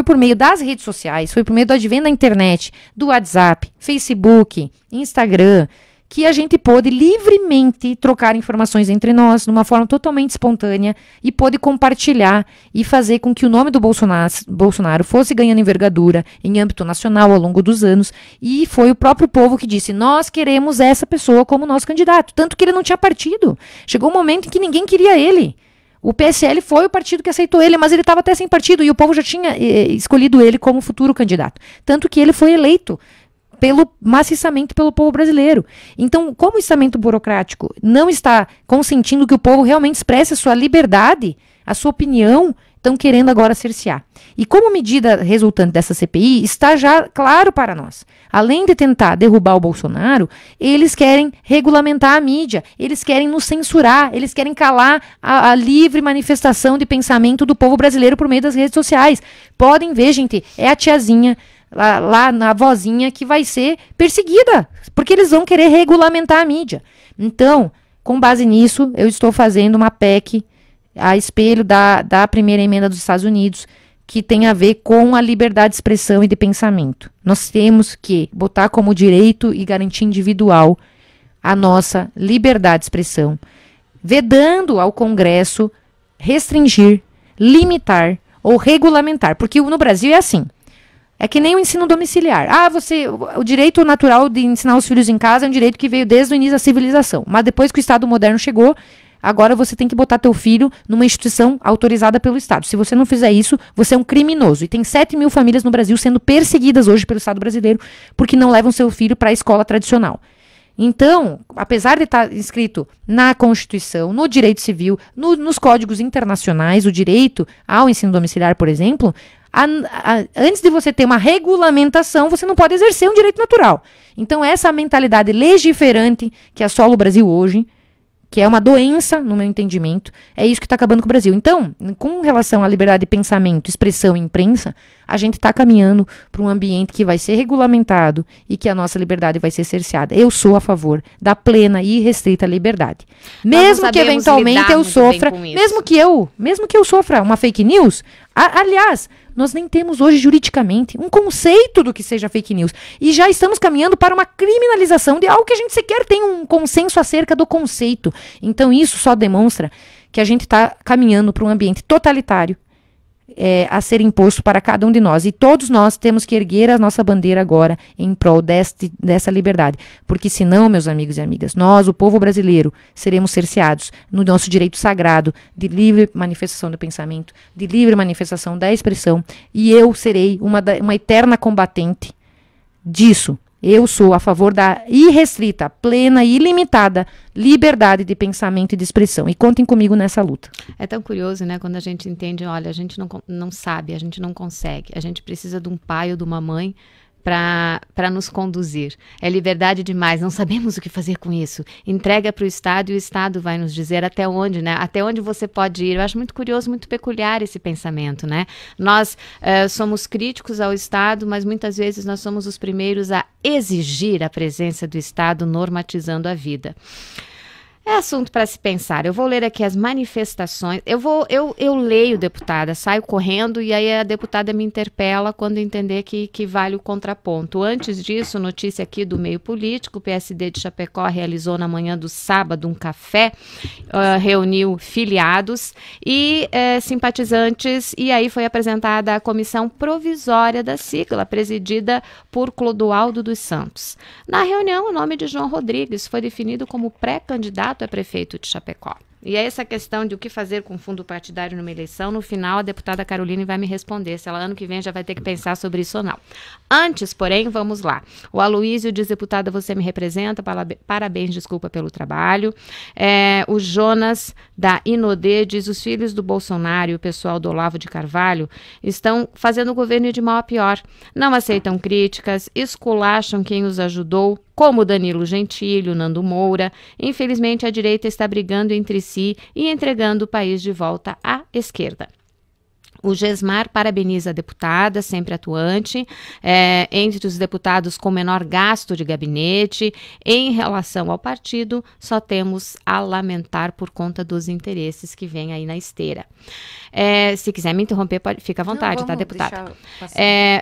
por meio das redes sociais, foi por meio do advento da internet, do WhatsApp, Facebook, Instagram, que a gente pôde livremente trocar informações entre nós, de uma forma totalmente espontânea, e pôde compartilhar e fazer com que o nome do Bolsonaro fosse ganhando envergadura em âmbito nacional ao longo dos anos, e foi o próprio povo que disse, nós queremos essa pessoa como nosso candidato, tanto que ele não tinha partido. Chegou um momento em que ninguém queria ele. O PSL foi o partido que aceitou ele, mas ele estava até sem partido, e o povo já tinha escolhido ele como futuro candidato. Tanto que ele foi eleito maciçamente pelo povo brasileiro. Então, como o estamento burocrático não está consentindo que o povo realmente expresse a sua liberdade, a sua opinião, estão querendo agora cercear. E como medida resultante dessa CPI, está já claro para nós. Além de tentar derrubar o Bolsonaro, eles querem regulamentar a mídia, eles querem nos censurar, eles querem calar a livre manifestação de pensamento do povo brasileiro por meio das redes sociais. Podem ver, gente, é a tiazinha, lá na vozinha, que vai ser perseguida, porque eles vão querer regulamentar a mídia. Então, com base nisso, eu estou fazendo uma PEC a espelho da primeira emenda dos Estados Unidos, que tem a ver com a liberdade de expressão e de pensamento. Nós temos que botar como direito e garantia individual a nossa liberdade de expressão, vedando ao Congresso restringir, limitar ou regulamentar, porque no Brasil é assim. É que nem o ensino domiciliar. O direito natural de ensinar os filhos em casa é um direito que veio desde o início da civilização, mas depois que o Estado moderno chegou, agora você tem que botar teu filho numa instituição autorizada pelo Estado. Se você não fizer isso, você é um criminoso. E tem 7 mil famílias no Brasil sendo perseguidas hoje pelo Estado brasileiro porque não levam seu filho para a escola tradicional. Então, apesar de estar escrito na Constituição, no direito civil, nos códigos internacionais, o direito ao ensino domiciliar, por exemplo, antes de você ter uma regulamentação, você não pode exercer um direito natural. Então, essa mentalidade legiferante que assola o Brasil hoje, que é uma doença, no meu entendimento, é isso que está acabando com o Brasil. Então, com relação à liberdade de pensamento, expressão e imprensa, a gente está caminhando para um ambiente que vai ser regulamentado e que a nossa liberdade vai ser cerceada. Eu sou a favor da plena e restrita liberdade. Mesmo que eventualmente eu sofra, mesmo que eu sofra uma fake news, aliás, nós nem temos hoje juridicamente um conceito do que seja fake news. E já estamos caminhando para uma criminalização de algo que a gente sequer tem um consenso acerca do conceito. Então isso só demonstra que a gente está caminhando para um ambiente totalitário a ser imposto para cada um de nós. E todos nós temos que erguer a nossa bandeira agora em prol dessa liberdade. Porque senão, meus amigos e amigas, nós, o povo brasileiro, seremos cerceados no nosso direito sagrado de livre manifestação do pensamento, de livre manifestação da expressão. E eu serei uma eterna combatente disso. Eu sou a favor da irrestrita, plena e ilimitada liberdade de pensamento e de expressão. E contem comigo nessa luta. É tão curioso, né? Quando a gente entende, olha, a gente não sabe, a gente não consegue. A gente precisa de um pai ou de uma mãe para nos conduzir. É liberdade demais, não sabemos o que fazer com isso. Entrega para o Estado e o Estado vai nos dizer até onde, né? Até onde você pode ir. Eu acho muito curioso, muito peculiar esse pensamento, né? Nós somos críticos ao Estado, mas muitas vezes nós somos os primeiros a exigir a presença do Estado normatizando a vida. É assunto para se pensar. Eu vou ler aqui as manifestações. Eu leio, deputada, saio correndo e aí a deputada me interpela quando entender que vale o contraponto. Antes disso, notícia aqui do meio político, o PSD de Chapecó realizou na manhã do sábado um café, reuniu filiados e simpatizantes, e aí foi apresentada a comissão provisória da sigla, presidida por Clodoaldo dos Santos. Na reunião, o nome de João Rodrigues foi definido como pré-candidato a prefeito de Chapecó. E essa questão de o que fazer com fundo partidário numa eleição, no final a deputada Caroline vai me responder se ela ano que vem já vai ter que pensar sobre isso ou não. Antes, porém, vamos lá. O Aloísio diz, deputada, você me representa, parabéns, desculpa pelo trabalho. O Jonas da Inodê diz, os filhos do Bolsonaro e o pessoal do Olavo de Carvalho estão fazendo o governo ir de mal a pior. Não aceitam críticas, esculacham quem os ajudou, como Danilo Gentili, o Nando Moura. Infelizmente, a direita está brigando entre si e entregando o país de volta à esquerda. O Gesmar parabeniza a deputada, sempre atuante, entre os deputados com menor gasto de gabinete. Em relação ao partido, só temos a lamentar por conta dos interesses que vêm aí na esteira. Se quiser me interromper, fica à vontade, tá, deputada?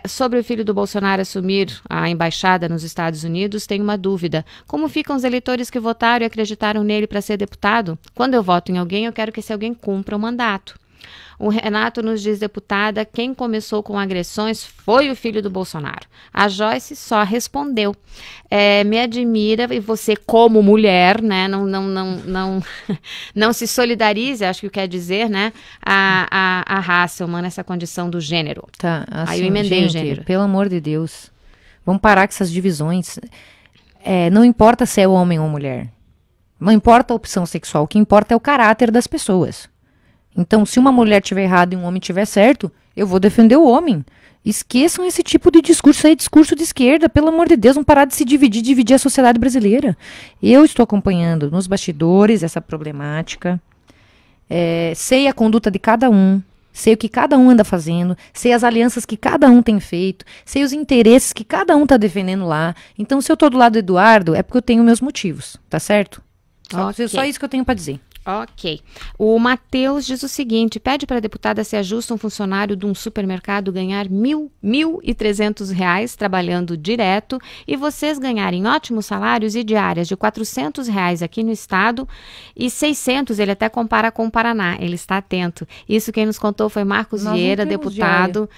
Sobre o filho do Bolsonaro assumir a embaixada nos Estados Unidos, tenho uma dúvida. Como ficam os eleitores que votaram e acreditaram nele para ser deputado? Quando eu voto em alguém, eu quero que esse alguém cumpra o mandato. O Renato nos diz, deputada, quem começou com agressões foi o filho do Bolsonaro. A Joyce só respondeu. Me admira, e você como mulher, né, não se solidarize, acho que quer dizer, né, a raça humana, essa condição do gênero. Tá, assim, aí eu emendei o gênero. Pelo amor de Deus, vamos parar com essas divisões. Não importa se é homem ou mulher. Não importa a opção sexual, o que importa é o caráter das pessoas. Então, se uma mulher tiver errado e um homem tiver certo, eu vou defender o homem. Esqueçam esse tipo de discurso, isso aí é discurso de esquerda, pelo amor de Deus, vamos parar de se dividir a sociedade brasileira. Eu estou acompanhando nos bastidores essa problemática, sei a conduta de cada um, sei o que cada um anda fazendo, sei as alianças que cada um tem feito, sei os interesses que cada um está defendendo lá. Então, se eu estou do lado do Eduardo, é porque eu tenho meus motivos, tá certo? Só isso que eu tenho para dizer. Ok. O Matheus diz o seguinte, pede para a deputada se ajusta um funcionário de um supermercado ganhar R$1.300 trabalhando direto e vocês ganharem ótimos salários e diárias de R$400 aqui no estado e 600, ele até compara com o Paraná, ele está atento. Isso quem nos contou foi Marcos Vieira, deputado.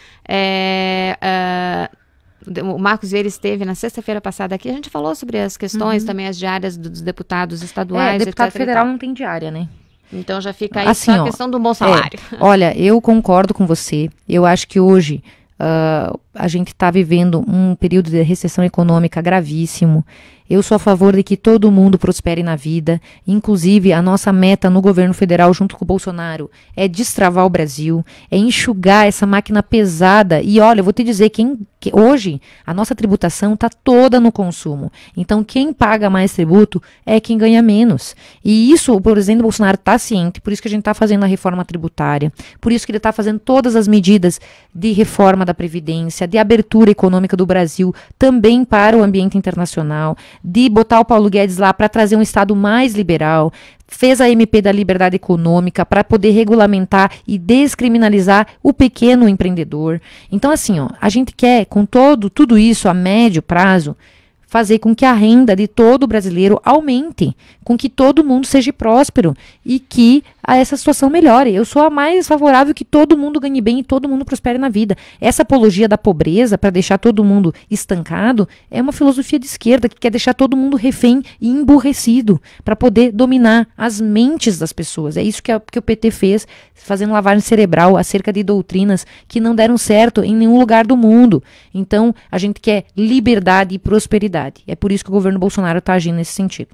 O Marcos Vieira esteve na sexta-feira passada aqui, a gente falou sobre as questões também, as diárias dos deputados estaduais, deputado federal não tem diária, né? Então já fica aí assim, só a questão do bom salário. Olha, eu concordo com você, eu acho que hoje a gente está vivendo um período de recessão econômica gravíssimo. Eu sou a favor de que todo mundo prospere na vida, inclusive a nossa meta no governo federal junto com o Bolsonaro é destravar o Brasil, é enxugar essa máquina pesada. E olha, eu vou te dizer que hoje a nossa tributação está toda no consumo. Então quem paga mais tributo é quem ganha menos. E isso o presidente Bolsonaro está ciente, por isso que a gente está fazendo a reforma tributária, por isso que ele está fazendo todas as medidas de reforma da Previdência, de abertura econômica do Brasil também para o ambiente internacional, de botar o Paulo Guedes lá para trazer um Estado mais liberal, fez a MP da liberdade econômica para poder regulamentar e descriminalizar o pequeno empreendedor. Então, assim, a gente quer, com tudo isso a médio prazo, fazer com que a renda de todo brasileiro aumente, com que todo mundo seja próspero e que essa situação melhore. Eu sou a mais favorável que todo mundo ganhe bem e todo mundo prospere na vida. Essa apologia da pobreza para deixar todo mundo estancado é uma filosofia de esquerda que quer deixar todo mundo refém e emburrecido para poder dominar as mentes das pessoas. É isso que o PT fez, fazendo lavagem cerebral acerca de doutrinas que não deram certo em nenhum lugar do mundo. Então, a gente quer liberdade e prosperidade. É por isso que o governo Bolsonaro está agindo nesse sentido.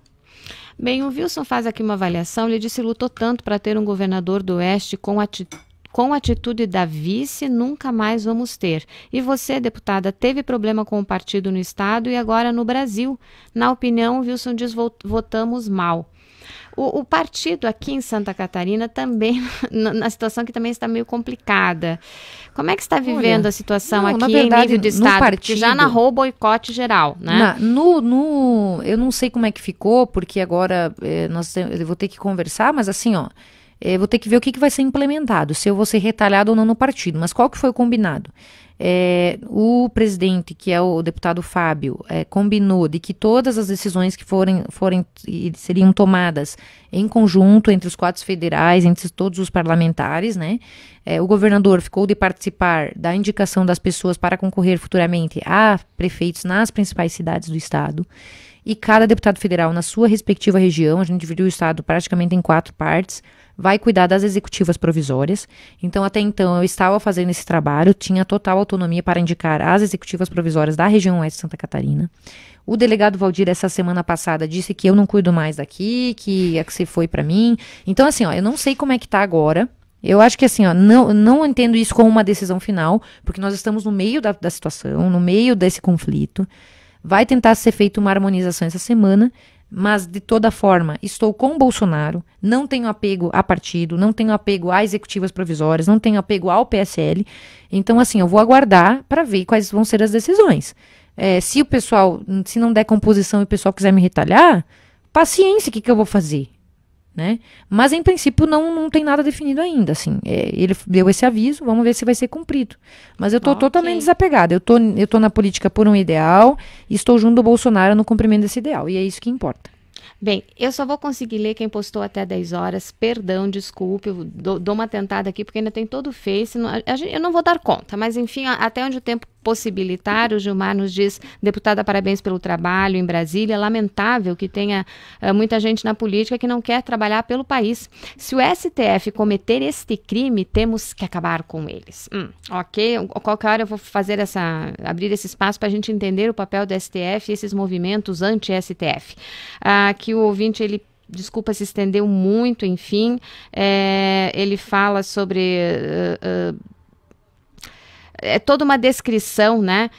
Bem, o Wilson faz aqui uma avaliação, ele disse que lutou tanto para ter um governador do Oeste com a atitude da vice, nunca mais vamos ter. E você, deputada, teve problema com o partido no estado e agora no Brasil. Na opinião, o Wilson diz, votamos mal. O partido aqui em Santa Catarina também, na situação que também está meio complicada. Como é que está vivendo a situação aqui em nível de estado? Porque já narrou o boicote geral, né? Eu não sei como é que ficou, porque agora eu vou ter que conversar, mas assim, vou ter que ver o que vai ser implementado, se eu vou ser retalhado ou não no partido. Mas qual que foi o combinado? O presidente, que é o deputado Fábio, combinou de que todas as decisões que seriam tomadas em conjunto entre os quadros federais, entre todos os parlamentares, né? O governador ficou de participar da indicação das pessoas para concorrer futuramente a prefeitos nas principais cidades do estado. E cada deputado federal, na sua respectiva região, a gente dividiu o estado praticamente em 4 partes, vai cuidar das executivas provisórias. Então, até então, eu estava fazendo esse trabalho, tinha total autonomia para indicar as executivas provisórias da região oeste de Santa Catarina. O delegado Valdir, essa semana passada, disse que eu não cuido mais daqui, que você foi para mim. Então, assim, eu não sei como é que tá agora. Eu acho que, assim, não entendo isso como uma decisão final, porque nós estamos no meio da situação, no meio desse conflito. Vai tentar ser feita uma harmonização essa semana, mas, de toda forma, estou com o Bolsonaro, não tenho apego a partido, não tenho apego a executivas provisórias, não tenho apego ao PSL. Então, assim, eu vou aguardar para ver quais vão ser as decisões. Se não der composição e o pessoal quiser me retalhar, paciência, o que eu vou fazer? Né? Mas, em princípio, não tem nada definido ainda. Assim, ele deu esse aviso, vamos ver se vai ser cumprido. Mas eu estou totalmente desapegada. Eu tô na política por um ideal e estou junto do Bolsonaro no cumprimento desse ideal. E é isso que importa. Bem, eu só vou conseguir ler quem postou até 10 horas. Perdão, desculpe, eu dou uma tentada aqui, porque ainda tem todo o Face. Eu não vou dar conta, mas enfim, até onde o tempo possibilitar, o Gilmar nos diz, deputada, parabéns pelo trabalho em Brasília. Lamentável que tenha muita gente na política que não quer trabalhar pelo país. Se o STF cometer este crime, temos que acabar com eles. Ok, qualquer hora eu vou abrir esse espaço para a gente entender o papel do STF e esses movimentos anti-STF. Que o ouvinte, ele desculpa se estendeu muito, enfim. Ele fala sobre... É toda uma descrição, né?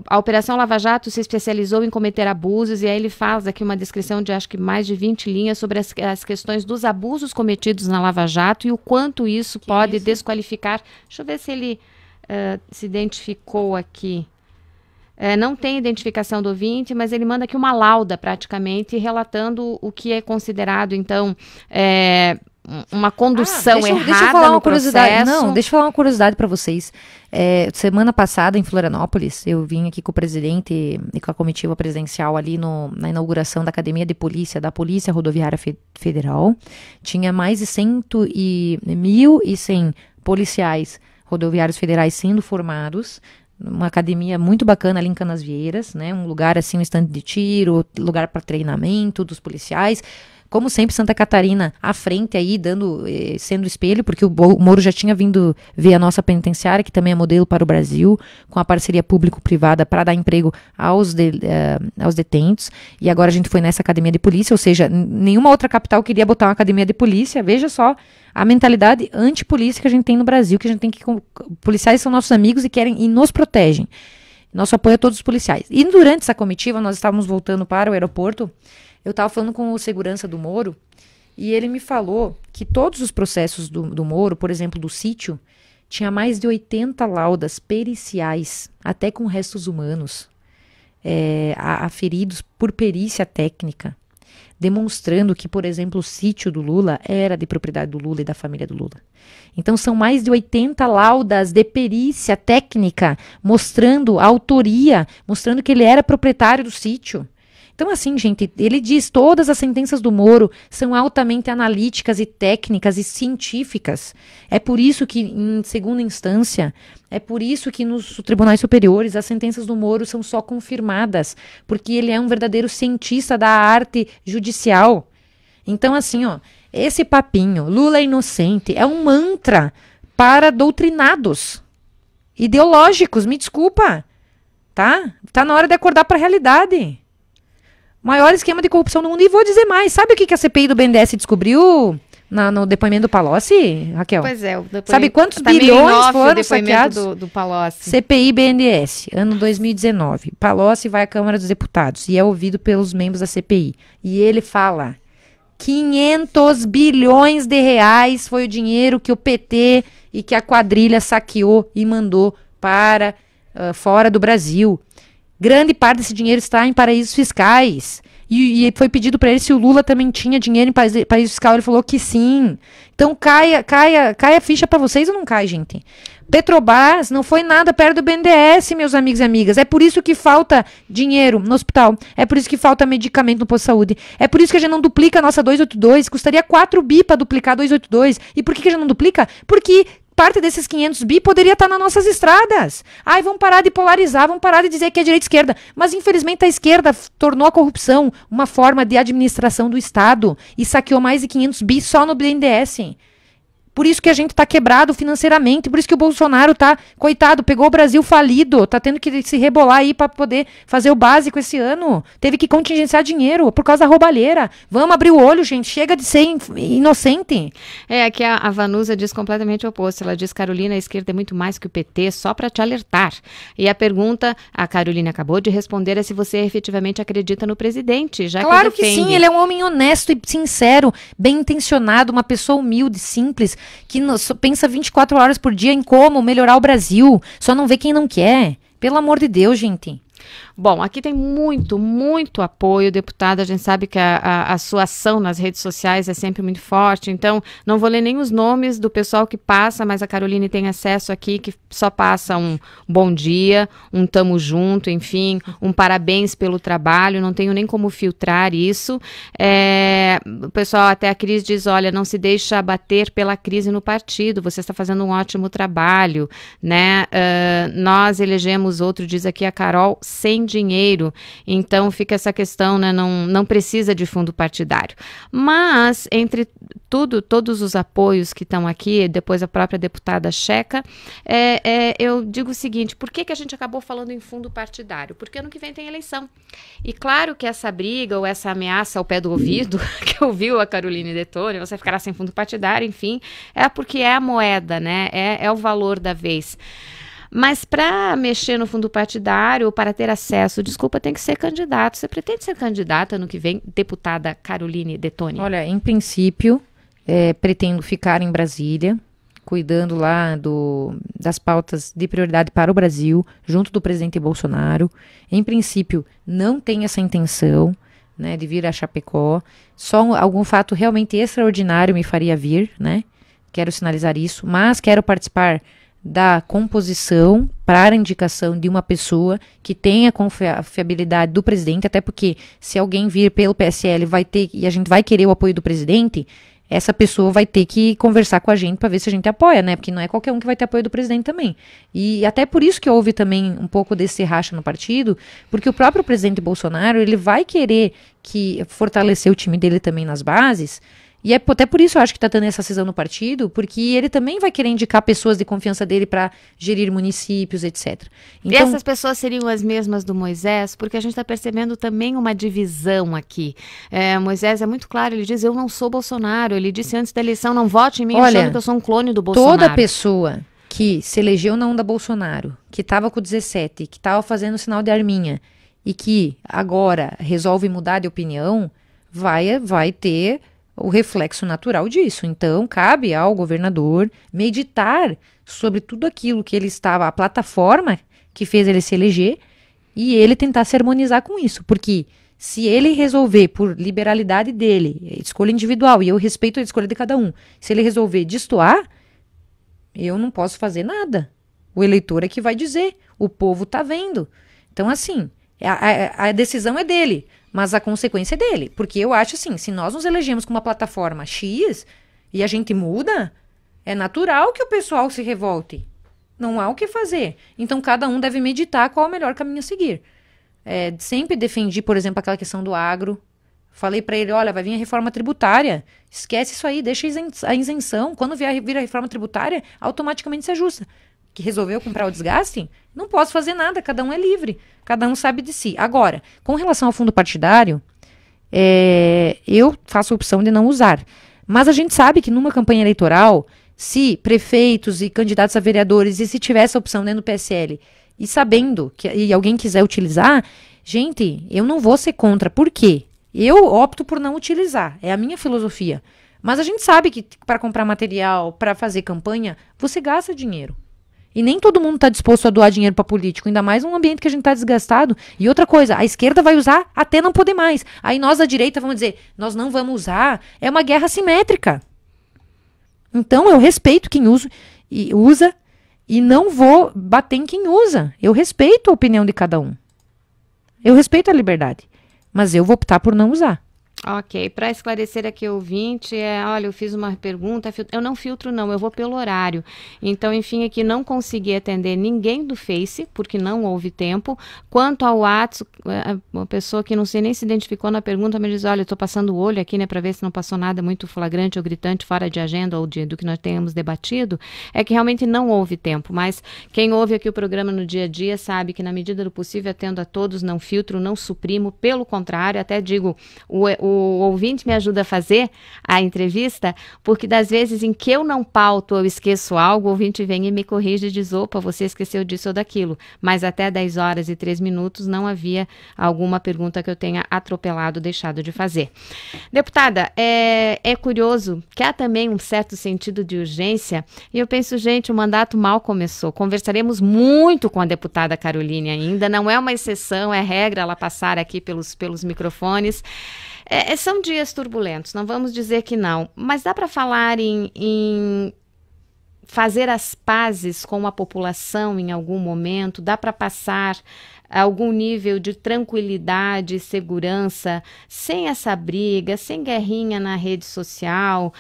A Operação Lava Jato se especializou em cometer abusos, e aí ele faz aqui uma descrição de acho que mais de 20 linhas sobre as questões dos abusos cometidos na Lava Jato e o quanto isso pode desqualificar. Deixa eu ver se ele se identificou aqui. Não tem identificação do ouvinte, mas ele manda aqui uma lauda praticamente relatando o que é considerado, então, uma condução errada deixa eu falar no uma curiosidade. processo. Não, deixa eu falar uma curiosidade para vocês. Semana passada, em Florianópolis, eu vim aqui com o presidente e com a comitiva presidencial ali na inauguração da Academia de Polícia, da Polícia Rodoviária Federal. Tinha mais de 1.100 policiais rodoviários federais sendo formados. Uma academia muito bacana ali em Canasvieiras, né? Um lugar assim, um estande de tiro, lugar para treinamento dos policiais. Como sempre, Santa Catarina à frente aí, sendo espelho, porque o Moro já tinha vindo ver a nossa penitenciária, que também é modelo para o Brasil, com a parceria público-privada para dar emprego aos detentos. E agora a gente foi nessa academia de polícia, ou seja, nenhuma outra capital queria botar uma academia de polícia. Veja só a mentalidade antipolícia que a gente tem no Brasil, que a gente tem que... Policiais são nossos amigos e nos protegem. Nosso apoio a todos os policiais. E durante essa comitiva, nós estávamos voltando para o aeroporto. Eu estava falando com o segurança do Moro e ele me falou que todos os processos do Moro, por exemplo, do sítio, tinha mais de 80 laudas periciais, até com restos humanos, aferidos por perícia técnica, demonstrando que, por exemplo, o sítio do Lula era de propriedade do Lula e da família do Lula. Então, são mais de 80 laudas de perícia técnica, mostrando a autoria, mostrando que ele era proprietário do sítio. Então, assim, gente, ele diz, todas as sentenças do Moro são altamente analíticas e técnicas e científicas. É por isso que, em segunda instância, é por isso que nos tribunais superiores as sentenças do Moro são só confirmadas, porque ele é um verdadeiro cientista da arte judicial. Então, assim, ó, esse papinho, Lula é inocente, é um mantra para doutrinados ideológicos, me desculpa, tá? Tá na hora de acordar para a realidade. Maior esquema de corrupção do mundo. E vou dizer mais. Sabe o que a CPI do BNDES descobriu no depoimento do Palocci, Raquel? Pois é. Sabe quantos bilhões foram saqueados? do Palocci. CPI BNDES, ano 2019. Palocci vai à Câmara dos Deputados e é ouvido pelos membros da CPI. E ele fala, 500 bilhões de reais foi o dinheiro que o PT e que a quadrilha saqueou e mandou para fora do Brasil. Grande parte desse dinheiro está em paraísos fiscais. E foi pedido para ele se o Lula também tinha dinheiro em paraíso fiscal. Ele falou que sim. Então cai a ficha para vocês ou não cai, gente? Petrobras não foi nada perto do BNDES, meus amigos e amigas. É por isso que falta dinheiro no hospital. É por isso que falta medicamento no posto de saúde. É por isso que a gente não duplica a nossa 282. Custaria 4 bi para duplicar a 282. E por que a gente não duplica? Porque parte desses 500 bi poderia estar nas nossas estradas. Ai, vamos parar de polarizar, vamos parar de dizer que é direita e esquerda. Mas, infelizmente, a esquerda tornou a corrupção uma forma de administração do Estado e saqueou mais de 500 bi só no BNDES. Por isso que a gente está quebrado financeiramente, por isso que o Bolsonaro tá, coitado, pegou o Brasil falido, tá tendo que se rebolar aí para poder fazer o básico esse ano. Teve que contingenciar dinheiro por causa da roubalheira. Vamos abrir o olho, gente, chega de ser inocente. Aqui a Vanusa diz completamente o oposto. Ela diz, Carolina, a esquerda é muito mais que o PT, só para te alertar. E a pergunta, a Carolina acabou de responder, é se você efetivamente acredita no presidente, já claro que defende. Que sim, ele é um homem honesto e sincero, bem intencionado, uma pessoa humilde, simples, que pensa 24 horas por dia em como melhorar o Brasil. Só não vê quem não quer. Pelo amor de Deus, gente. Bom, aqui tem muito apoio, deputada. A gente sabe que a sua ação nas redes sociais é sempre muito forte, então não vou ler nem os nomes do pessoal que passa, mas a Caroline tem acesso aqui, que só passa um bom dia, um tamo junto, enfim, um parabéns pelo trabalho, não tenho nem como filtrar isso. O pessoal, até a Cris diz, olha, não se deixa abater pela crise no partido, você está fazendo um ótimo trabalho, né? Nós elegemos outro, diz aqui a Carol sem dinheiro. Então fica essa questão, né? Não precisa de fundo partidário. Mas, entre todos os apoios que estão aqui, depois a própria deputada checa, eu digo o seguinte, por que a gente acabou falando em fundo partidário? Porque ano que vem tem eleição. E claro que essa briga ou essa ameaça ao pé do ouvido, que ouviu a Caroline Detoni, você ficará sem fundo partidário, enfim, é porque é a moeda, né? É o valor da vez. Mas para mexer no fundo partidário, para ter acesso, desculpa, tem que ser candidato. Você pretende ser candidata ano que vem, deputada Caroline Detoni? Olha, em princípio, pretendo ficar em Brasília, cuidando lá das pautas de prioridade para o Brasil, junto do presidente Bolsonaro. Em princípio, não tenho essa intenção, né, de vir a Chapecó. Só algum fato realmente extraordinário me faria vir, né? Quero sinalizar isso, mas quero participar da composição para a indicação de uma pessoa que tenha confiabilidade do presidente, até porque se alguém vir pelo PSL e a gente vai querer o apoio do presidente, essa pessoa vai ter que conversar com a gente para ver se a gente apoia, né? Porque não é qualquer um que vai ter apoio do presidente também. E até por isso que houve também um pouco desse racha no partido, porque o próprio presidente Bolsonaro, ele vai querer fortalecer o time dele também nas bases. E até por isso eu acho que está tendo essa cisão no partido, porque ele também vai querer indicar pessoas de confiança dele para gerir municípios, etc. Então, e essas pessoas seriam as mesmas do Moisés? Porque a gente está percebendo também uma divisão aqui. Moisés é muito claro, ele diz, eu não sou Bolsonaro. Ele disse antes da eleição, não vote em mim achando que eu sou um clone do Bolsonaro. Toda pessoa que se elegeu na onda Bolsonaro, que estava com 17, que estava fazendo sinal de arminha, e que agora resolve mudar de opinião, vai ter o reflexo natural disso. Então, cabe ao governador meditar sobre tudo aquilo que ele estava, a plataforma que fez ele se eleger, e ele tentar se harmonizar com isso. Porque se ele resolver, por liberalidade dele, escolha individual, e eu respeito a escolha de cada um, se ele resolver destoar, eu não posso fazer nada. O eleitor é que vai dizer, o povo está vendo. Então, assim, a decisão é dele, mas a consequência é dele. Porque eu acho assim, se nós nos elegemos com uma plataforma X e a gente muda, é natural que o pessoal se revolte. Não há o que fazer. Então, cada um deve meditar qual é o melhor caminho a seguir. Sempre defendi, por exemplo, aquela questão do agro. Falei para ele, olha, vai vir a reforma tributária. Esquece isso aí, deixa a isenção. Quando vir a reforma tributária, automaticamente se ajusta. Que resolveu comprar o desgaste, não posso fazer nada, cada um é livre, cada um sabe de si. Agora, com relação ao fundo partidário, eu faço a opção de não usar. Mas a gente sabe que numa campanha eleitoral, se prefeitos e candidatos a vereadores, e se tiver essa opção dentro do PSL, e sabendo que alguém quiser utilizar, gente, eu não vou ser contra. Por quê? Eu opto por não utilizar, é a minha filosofia. Mas a gente sabe que para comprar material, para fazer campanha, você gasta dinheiro. E nem todo mundo está disposto a doar dinheiro para político, ainda mais num ambiente que a gente está desgastado. E outra coisa, a esquerda vai usar até não poder mais. Aí nós da direita vamos dizer, nós não vamos usar. É uma guerra assimétrica. Então eu respeito quem usa e não vou bater em quem usa. Eu respeito a opinião de cada um. Eu respeito a liberdade. Mas eu vou optar por não usar. Ok, para esclarecer aqui o ouvinte, olha, eu fiz uma pergunta, eu não filtro não, eu vou pelo horário. Então, enfim, aqui não consegui atender ninguém do Face, porque não houve tempo. Quanto ao WhatsApp, uma pessoa que não sei nem se identificou na pergunta, me diz, olha, eu estou passando o olho aqui, né, para ver se não passou nada muito flagrante ou gritante fora de agenda ou do que nós tenhamos debatido, é que realmente não houve tempo. Mas quem ouve aqui o programa no dia a dia sabe que na medida do possível atendo a todos, não filtro, não suprimo, pelo contrário, até digo, o ouvinte me ajuda a fazer a entrevista, porque das vezes em que eu não pauto, eu esqueço algo, o ouvinte vem e me corrige e diz, opa, você esqueceu disso ou daquilo. Mas até 10 horas e 3 minutos não havia alguma pergunta que eu tenha atropelado, deixado de fazer. Deputada, é curioso que há também um certo sentido de urgência, e eu penso, gente, o mandato mal começou. Conversaremos muito com a deputada Caroline ainda, não é uma exceção, é regra ela passar aqui pelos microfones. São dias turbulentos, não vamos dizer que não, mas dá para falar em fazer as pazes com a população em algum momento, dá para passar algum nível de tranquilidade e segurança, sem essa briga, sem guerrinha na rede social,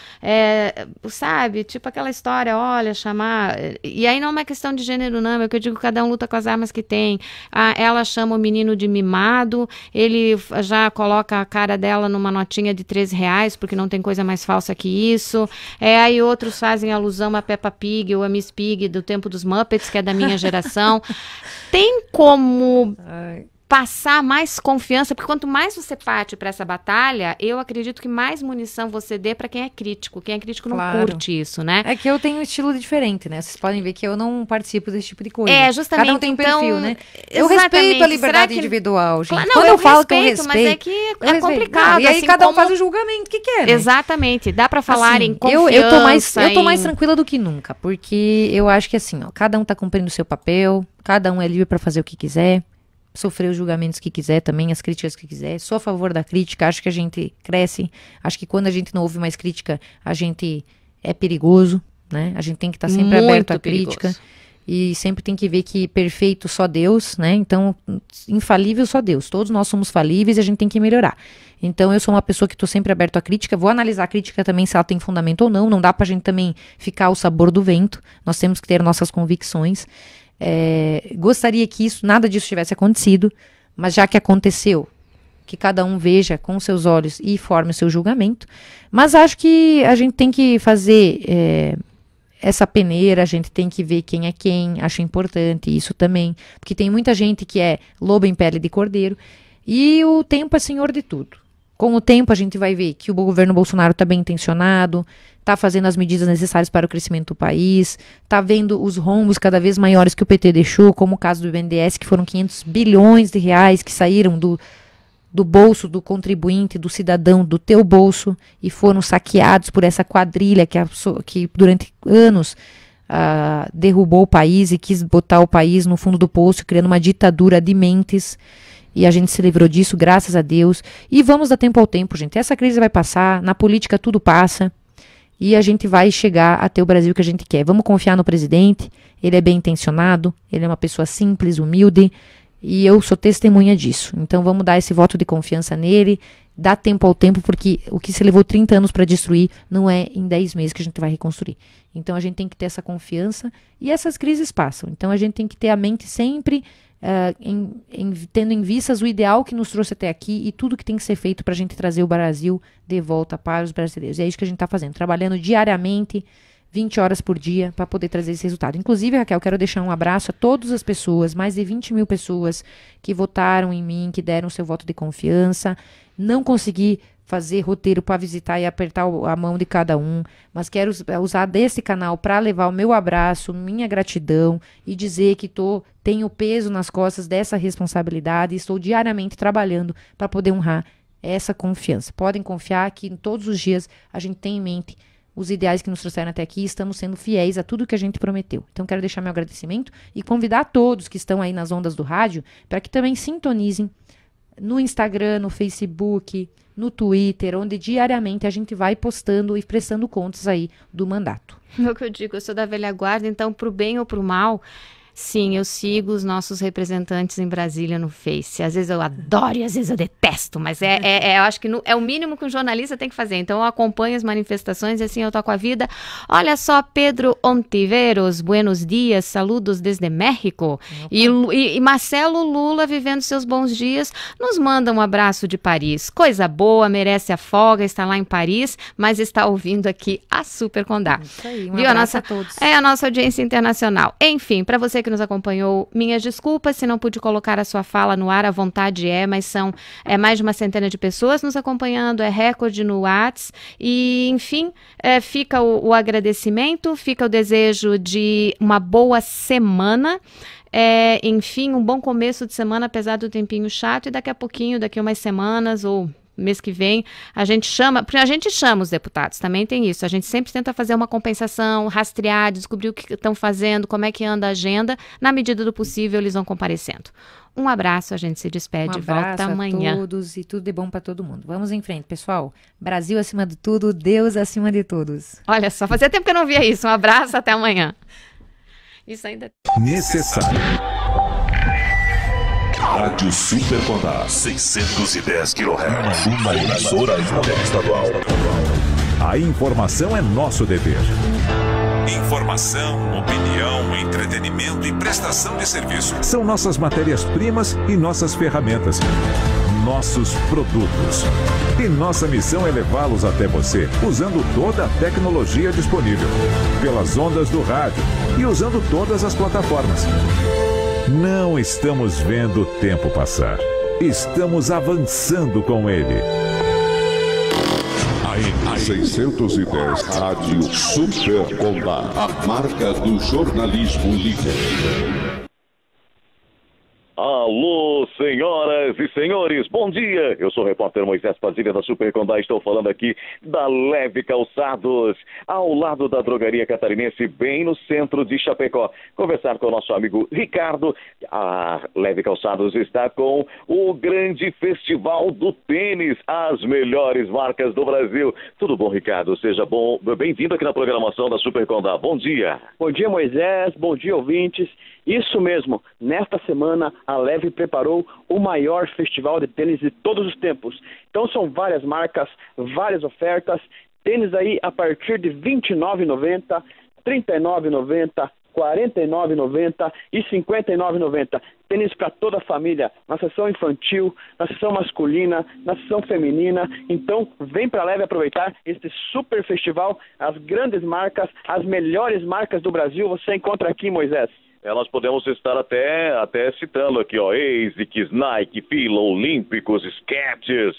sabe, tipo aquela história, olha, chamar, e aí não é uma questão de gênero não, é que eu digo que cada um luta com as armas que tem, ela chama o menino de mimado, ele já coloca a cara dela numa notinha de R$13, porque não tem coisa mais falsa que isso, aí outros fazem alusão a Peppa Pig ou a Miss Pig do tempo dos Muppets, que é da minha geração. Tem como passar mais confiança, porque quanto mais você parte para essa batalha, eu acredito que mais munição você dê para quem é crítico. Quem é crítico não curte isso, né? É que eu tenho um estilo diferente, né? Vocês podem ver que eu não participo desse tipo de coisa. Justamente. Cada um tem um então, perfil, né? Eu respeito a liberdade individual, gente. Não, quando eu falo que eu respeito, mas é que é complicado. E aí assim, cada um faz o julgamento que quer, né? Exatamente. Dá para falar em confiança. Eu tô mais tranquila do que nunca, porque eu acho que assim, ó, cada um tá cumprindo o seu papel, cada um é livre para fazer o que quiser, sofrer os julgamentos que quiser também, as críticas que quiser. Sou a favor da crítica, acho que a gente cresce, acho que quando a gente não ouve mais crítica, a gente é perigoso, né? A gente tem que estar sempre aberto à crítica e sempre tem que ver que perfeito só Deus, né? Então, infalível só Deus. Todos nós somos falíveis e a gente tem que melhorar. Então, eu sou uma pessoa que estou sempre aberto à crítica, vou analisar a crítica também se ela tem fundamento ou não dá pra gente também ficar ao sabor do vento, nós temos que ter nossas convicções. Gostaria que nada disso tivesse acontecido, mas já que aconteceu, que cada um veja com seus olhos e forme o seu julgamento. Mas acho que a gente tem que fazer essa peneira, a gente tem que ver quem é quem, acho importante isso também, porque tem muita gente que é lobo em pele de cordeiro, e o tempo é senhor de tudo. Com o tempo a gente vai ver que o governo Bolsonaro está bem intencionado, está fazendo as medidas necessárias para o crescimento do país, está vendo os rombos cada vez maiores que o PT deixou, como o caso do BNDES, que foram 500 bilhões de reais que saíram do bolso do contribuinte, do cidadão, do teu bolso, e foram saqueados por essa quadrilha que durante anos derrubou o país e quis botar o país no fundo do poço, criando uma ditadura de mentes. E a gente se livrou disso, graças a Deus. E vamos dar tempo ao tempo, gente. Essa crise vai passar, na política tudo passa. E a gente vai chegar até o Brasil que a gente quer. Vamos confiar no presidente, ele é bem intencionado, ele é uma pessoa simples, humilde, e eu sou testemunha disso. Então vamos dar esse voto de confiança nele, dar tempo ao tempo, porque o que se levou 30 anos para destruir não é em 10 meses que a gente vai reconstruir. Então a gente tem que ter essa confiança e essas crises passam. Então a gente tem que ter a mente sempre tendo em vistas o ideal que nos trouxe até aqui e tudo que tem que ser feito para a gente trazer o Brasil de volta para os brasileiros. E é isso que a gente está fazendo, trabalhando diariamente, 20 horas por dia, para poder trazer esse resultado. Inclusive, Raquel, quero deixar um abraço a todas as pessoas, mais de 20 mil pessoas que votaram em mim, que deram seu voto de confiança. Não consegui fazer roteiro para visitar e apertar a mão de cada um, mas quero usar desse canal para levar o meu abraço, minha gratidão e dizer que tenho peso nas costas dessa responsabilidade e estou diariamente trabalhando para poder honrar essa confiança. Podem confiar que todos os dias a gente tem em mente os ideais que nos trouxeram até aqui e estamos sendo fiéis a tudo que a gente prometeu. Então quero deixar meu agradecimento e convidar todos que estão aí nas ondas do rádio para que também sintonizem no Instagram, no Facebook, no Twitter, onde diariamente a gente vai postando e prestando contas aí do mandato. É o que eu digo, eu sou da velha guarda, então pro bem ou pro mal, sim, eu sigo os nossos representantes em Brasília no Face. Às vezes eu adoro e às vezes eu detesto, mas eu acho que é o mínimo que um jornalista tem que fazer. Então eu acompanho as manifestações e assim eu toco a vida. Olha só, Pedro Ontiveros, buenos dias, saludos desde México. E Marcelo Lula, vivendo seus bons dias, nos manda um abraço de Paris. Coisa boa, merece a folga, está lá em Paris, mas está ouvindo aqui a Super Condá. Isso aí, abraço a todos. É a nossa audiência internacional. Enfim, para você que nos acompanhou, minhas desculpas se não pude colocar a sua fala no ar, a vontade mas são mais de uma centena de pessoas nos acompanhando, é recorde no WhatsApp e, enfim, fica o agradecimento, fica o desejo de uma boa semana, enfim, um bom começo de semana, apesar do tempinho chato, e daqui a pouquinho, daqui a umas semanas ou mês que vem a gente chama, porque a gente chama os deputados, também tem isso, a gente sempre tenta fazer uma compensação, rastrear, descobrir o que estão fazendo, como é que anda a agenda, na medida do possível eles vão comparecendo. Um abraço, a gente se despede, volta amanhã. A todos e tudo de bom para todo mundo. Vamos em frente, pessoal. Brasil acima de tudo, Deus acima de todos. Olha só, fazia tempo que eu não via isso. Um abraço, até amanhã. Isso ainda necessário. Rádio Super Condá, 610 kHz, uma emissora estadual. A informação é nosso dever. Informação, opinião, entretenimento e prestação de serviço. São nossas matérias-primas e nossas ferramentas. Nossos produtos. E nossa missão é levá-los até você, usando toda a tecnologia disponível, pelas ondas do rádio e usando todas as plataformas. Não estamos vendo o tempo passar. Estamos avançando com ele. AM 610 Rádio Super Condá, a marca do jornalismo livre. Alô, senhoras e senhores, bom dia! Eu sou o repórter Moisés Padilha da Super Condá, estou falando aqui da Leve Calçados, ao lado da Drogaria Catarinense, bem no centro de Chapecó. Conversar com o nosso amigo Ricardo. A Leve Calçados está com o grande festival do tênis, as melhores marcas do Brasil. Tudo bom, Ricardo? Seja bem-vindo aqui na programação da Super Condá. Bom dia! Bom dia, Moisés. Bom dia, ouvintes. Isso mesmo, nesta semana a Leve preparou o maior festival de tênis de todos os tempos. Então são várias marcas, várias ofertas, tênis aí a partir de R$ 29,90, R$ 39,90, R$ 49,90 e R$ 59,90. Tênis para toda a família, na seção infantil, na seção masculina, na seção feminina. Então vem para a Leve aproveitar este super festival, as grandes marcas, as melhores marcas do Brasil, você encontra aqui, Moisés. Nós podemos estar até citando aqui, ó, ASICS, Nike, Fila, Olímpicos, Skechers,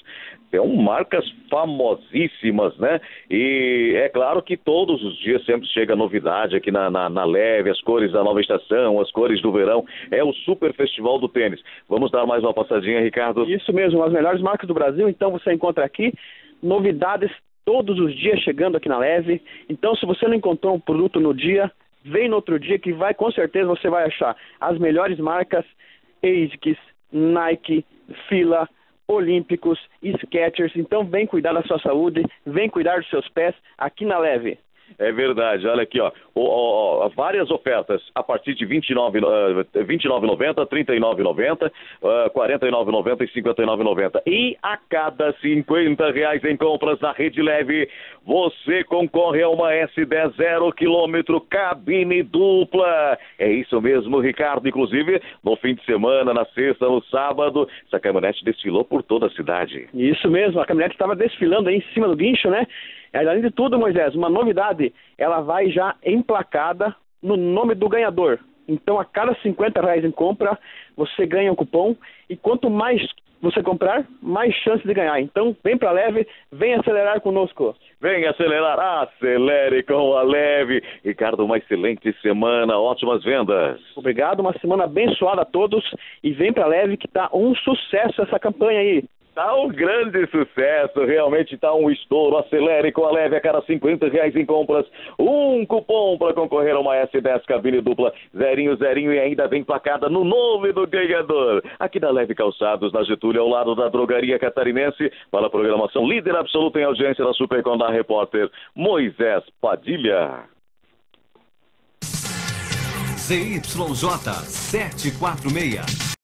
são marcas famosíssimas, né? E é claro que todos os dias sempre chega novidade aqui na Leve, as cores da nova estação, as cores do verão, é o Super Festival do Tênis. Vamos dar mais uma passadinha, Ricardo? Isso mesmo, as melhores marcas do Brasil, então você encontra aqui novidades todos os dias chegando aqui na Leve. Então se você não encontrou um produto no dia, vem no outro dia que com certeza você vai achar as melhores marcas, ASICS, Nike, Fila, Olímpicos, Skechers. Então vem cuidar da sua saúde, vem cuidar dos seus pés aqui na Leve. É verdade, olha aqui, ó, várias ofertas a partir de R$ 29,90, R$ 39,90, R$ 49,90 e R$ 59,90. E a cada R$ 50 em compras na Rede Leve, você concorre a uma S10 0 km cabine dupla. É isso mesmo, Ricardo. Inclusive, no fim de semana, na sexta, no sábado, essa caminhonete desfilou por toda a cidade. Isso mesmo, a caminhonete estava desfilando aí em cima do guincho, né? Além de tudo, Moisés, uma novidade, ela vai já emplacada no nome do ganhador. Então, a cada R$ 50 em compra, você ganha um cupom e quanto mais você comprar, mais chance de ganhar. Então, vem pra Leve, vem acelerar conosco. Vem acelerar, acelere com a Leve. Ricardo, uma excelente semana, ótimas vendas. Obrigado, uma semana abençoada a todos e vem pra Leve que tá um sucesso essa campanha aí. Tá um grande sucesso, realmente tá um estouro. Acelere com a Leve a cada R$ 50 em compras. Um cupom para concorrer a uma S10 cabine dupla, zerinho e ainda vem placada no nome do ganhador. Aqui da Leve Calçados, na Getúlio, ao lado da Drogaria Catarinense, para a programação líder absoluta em audiência da Super Condá, repórter Moisés Padilha. ZYJ 746.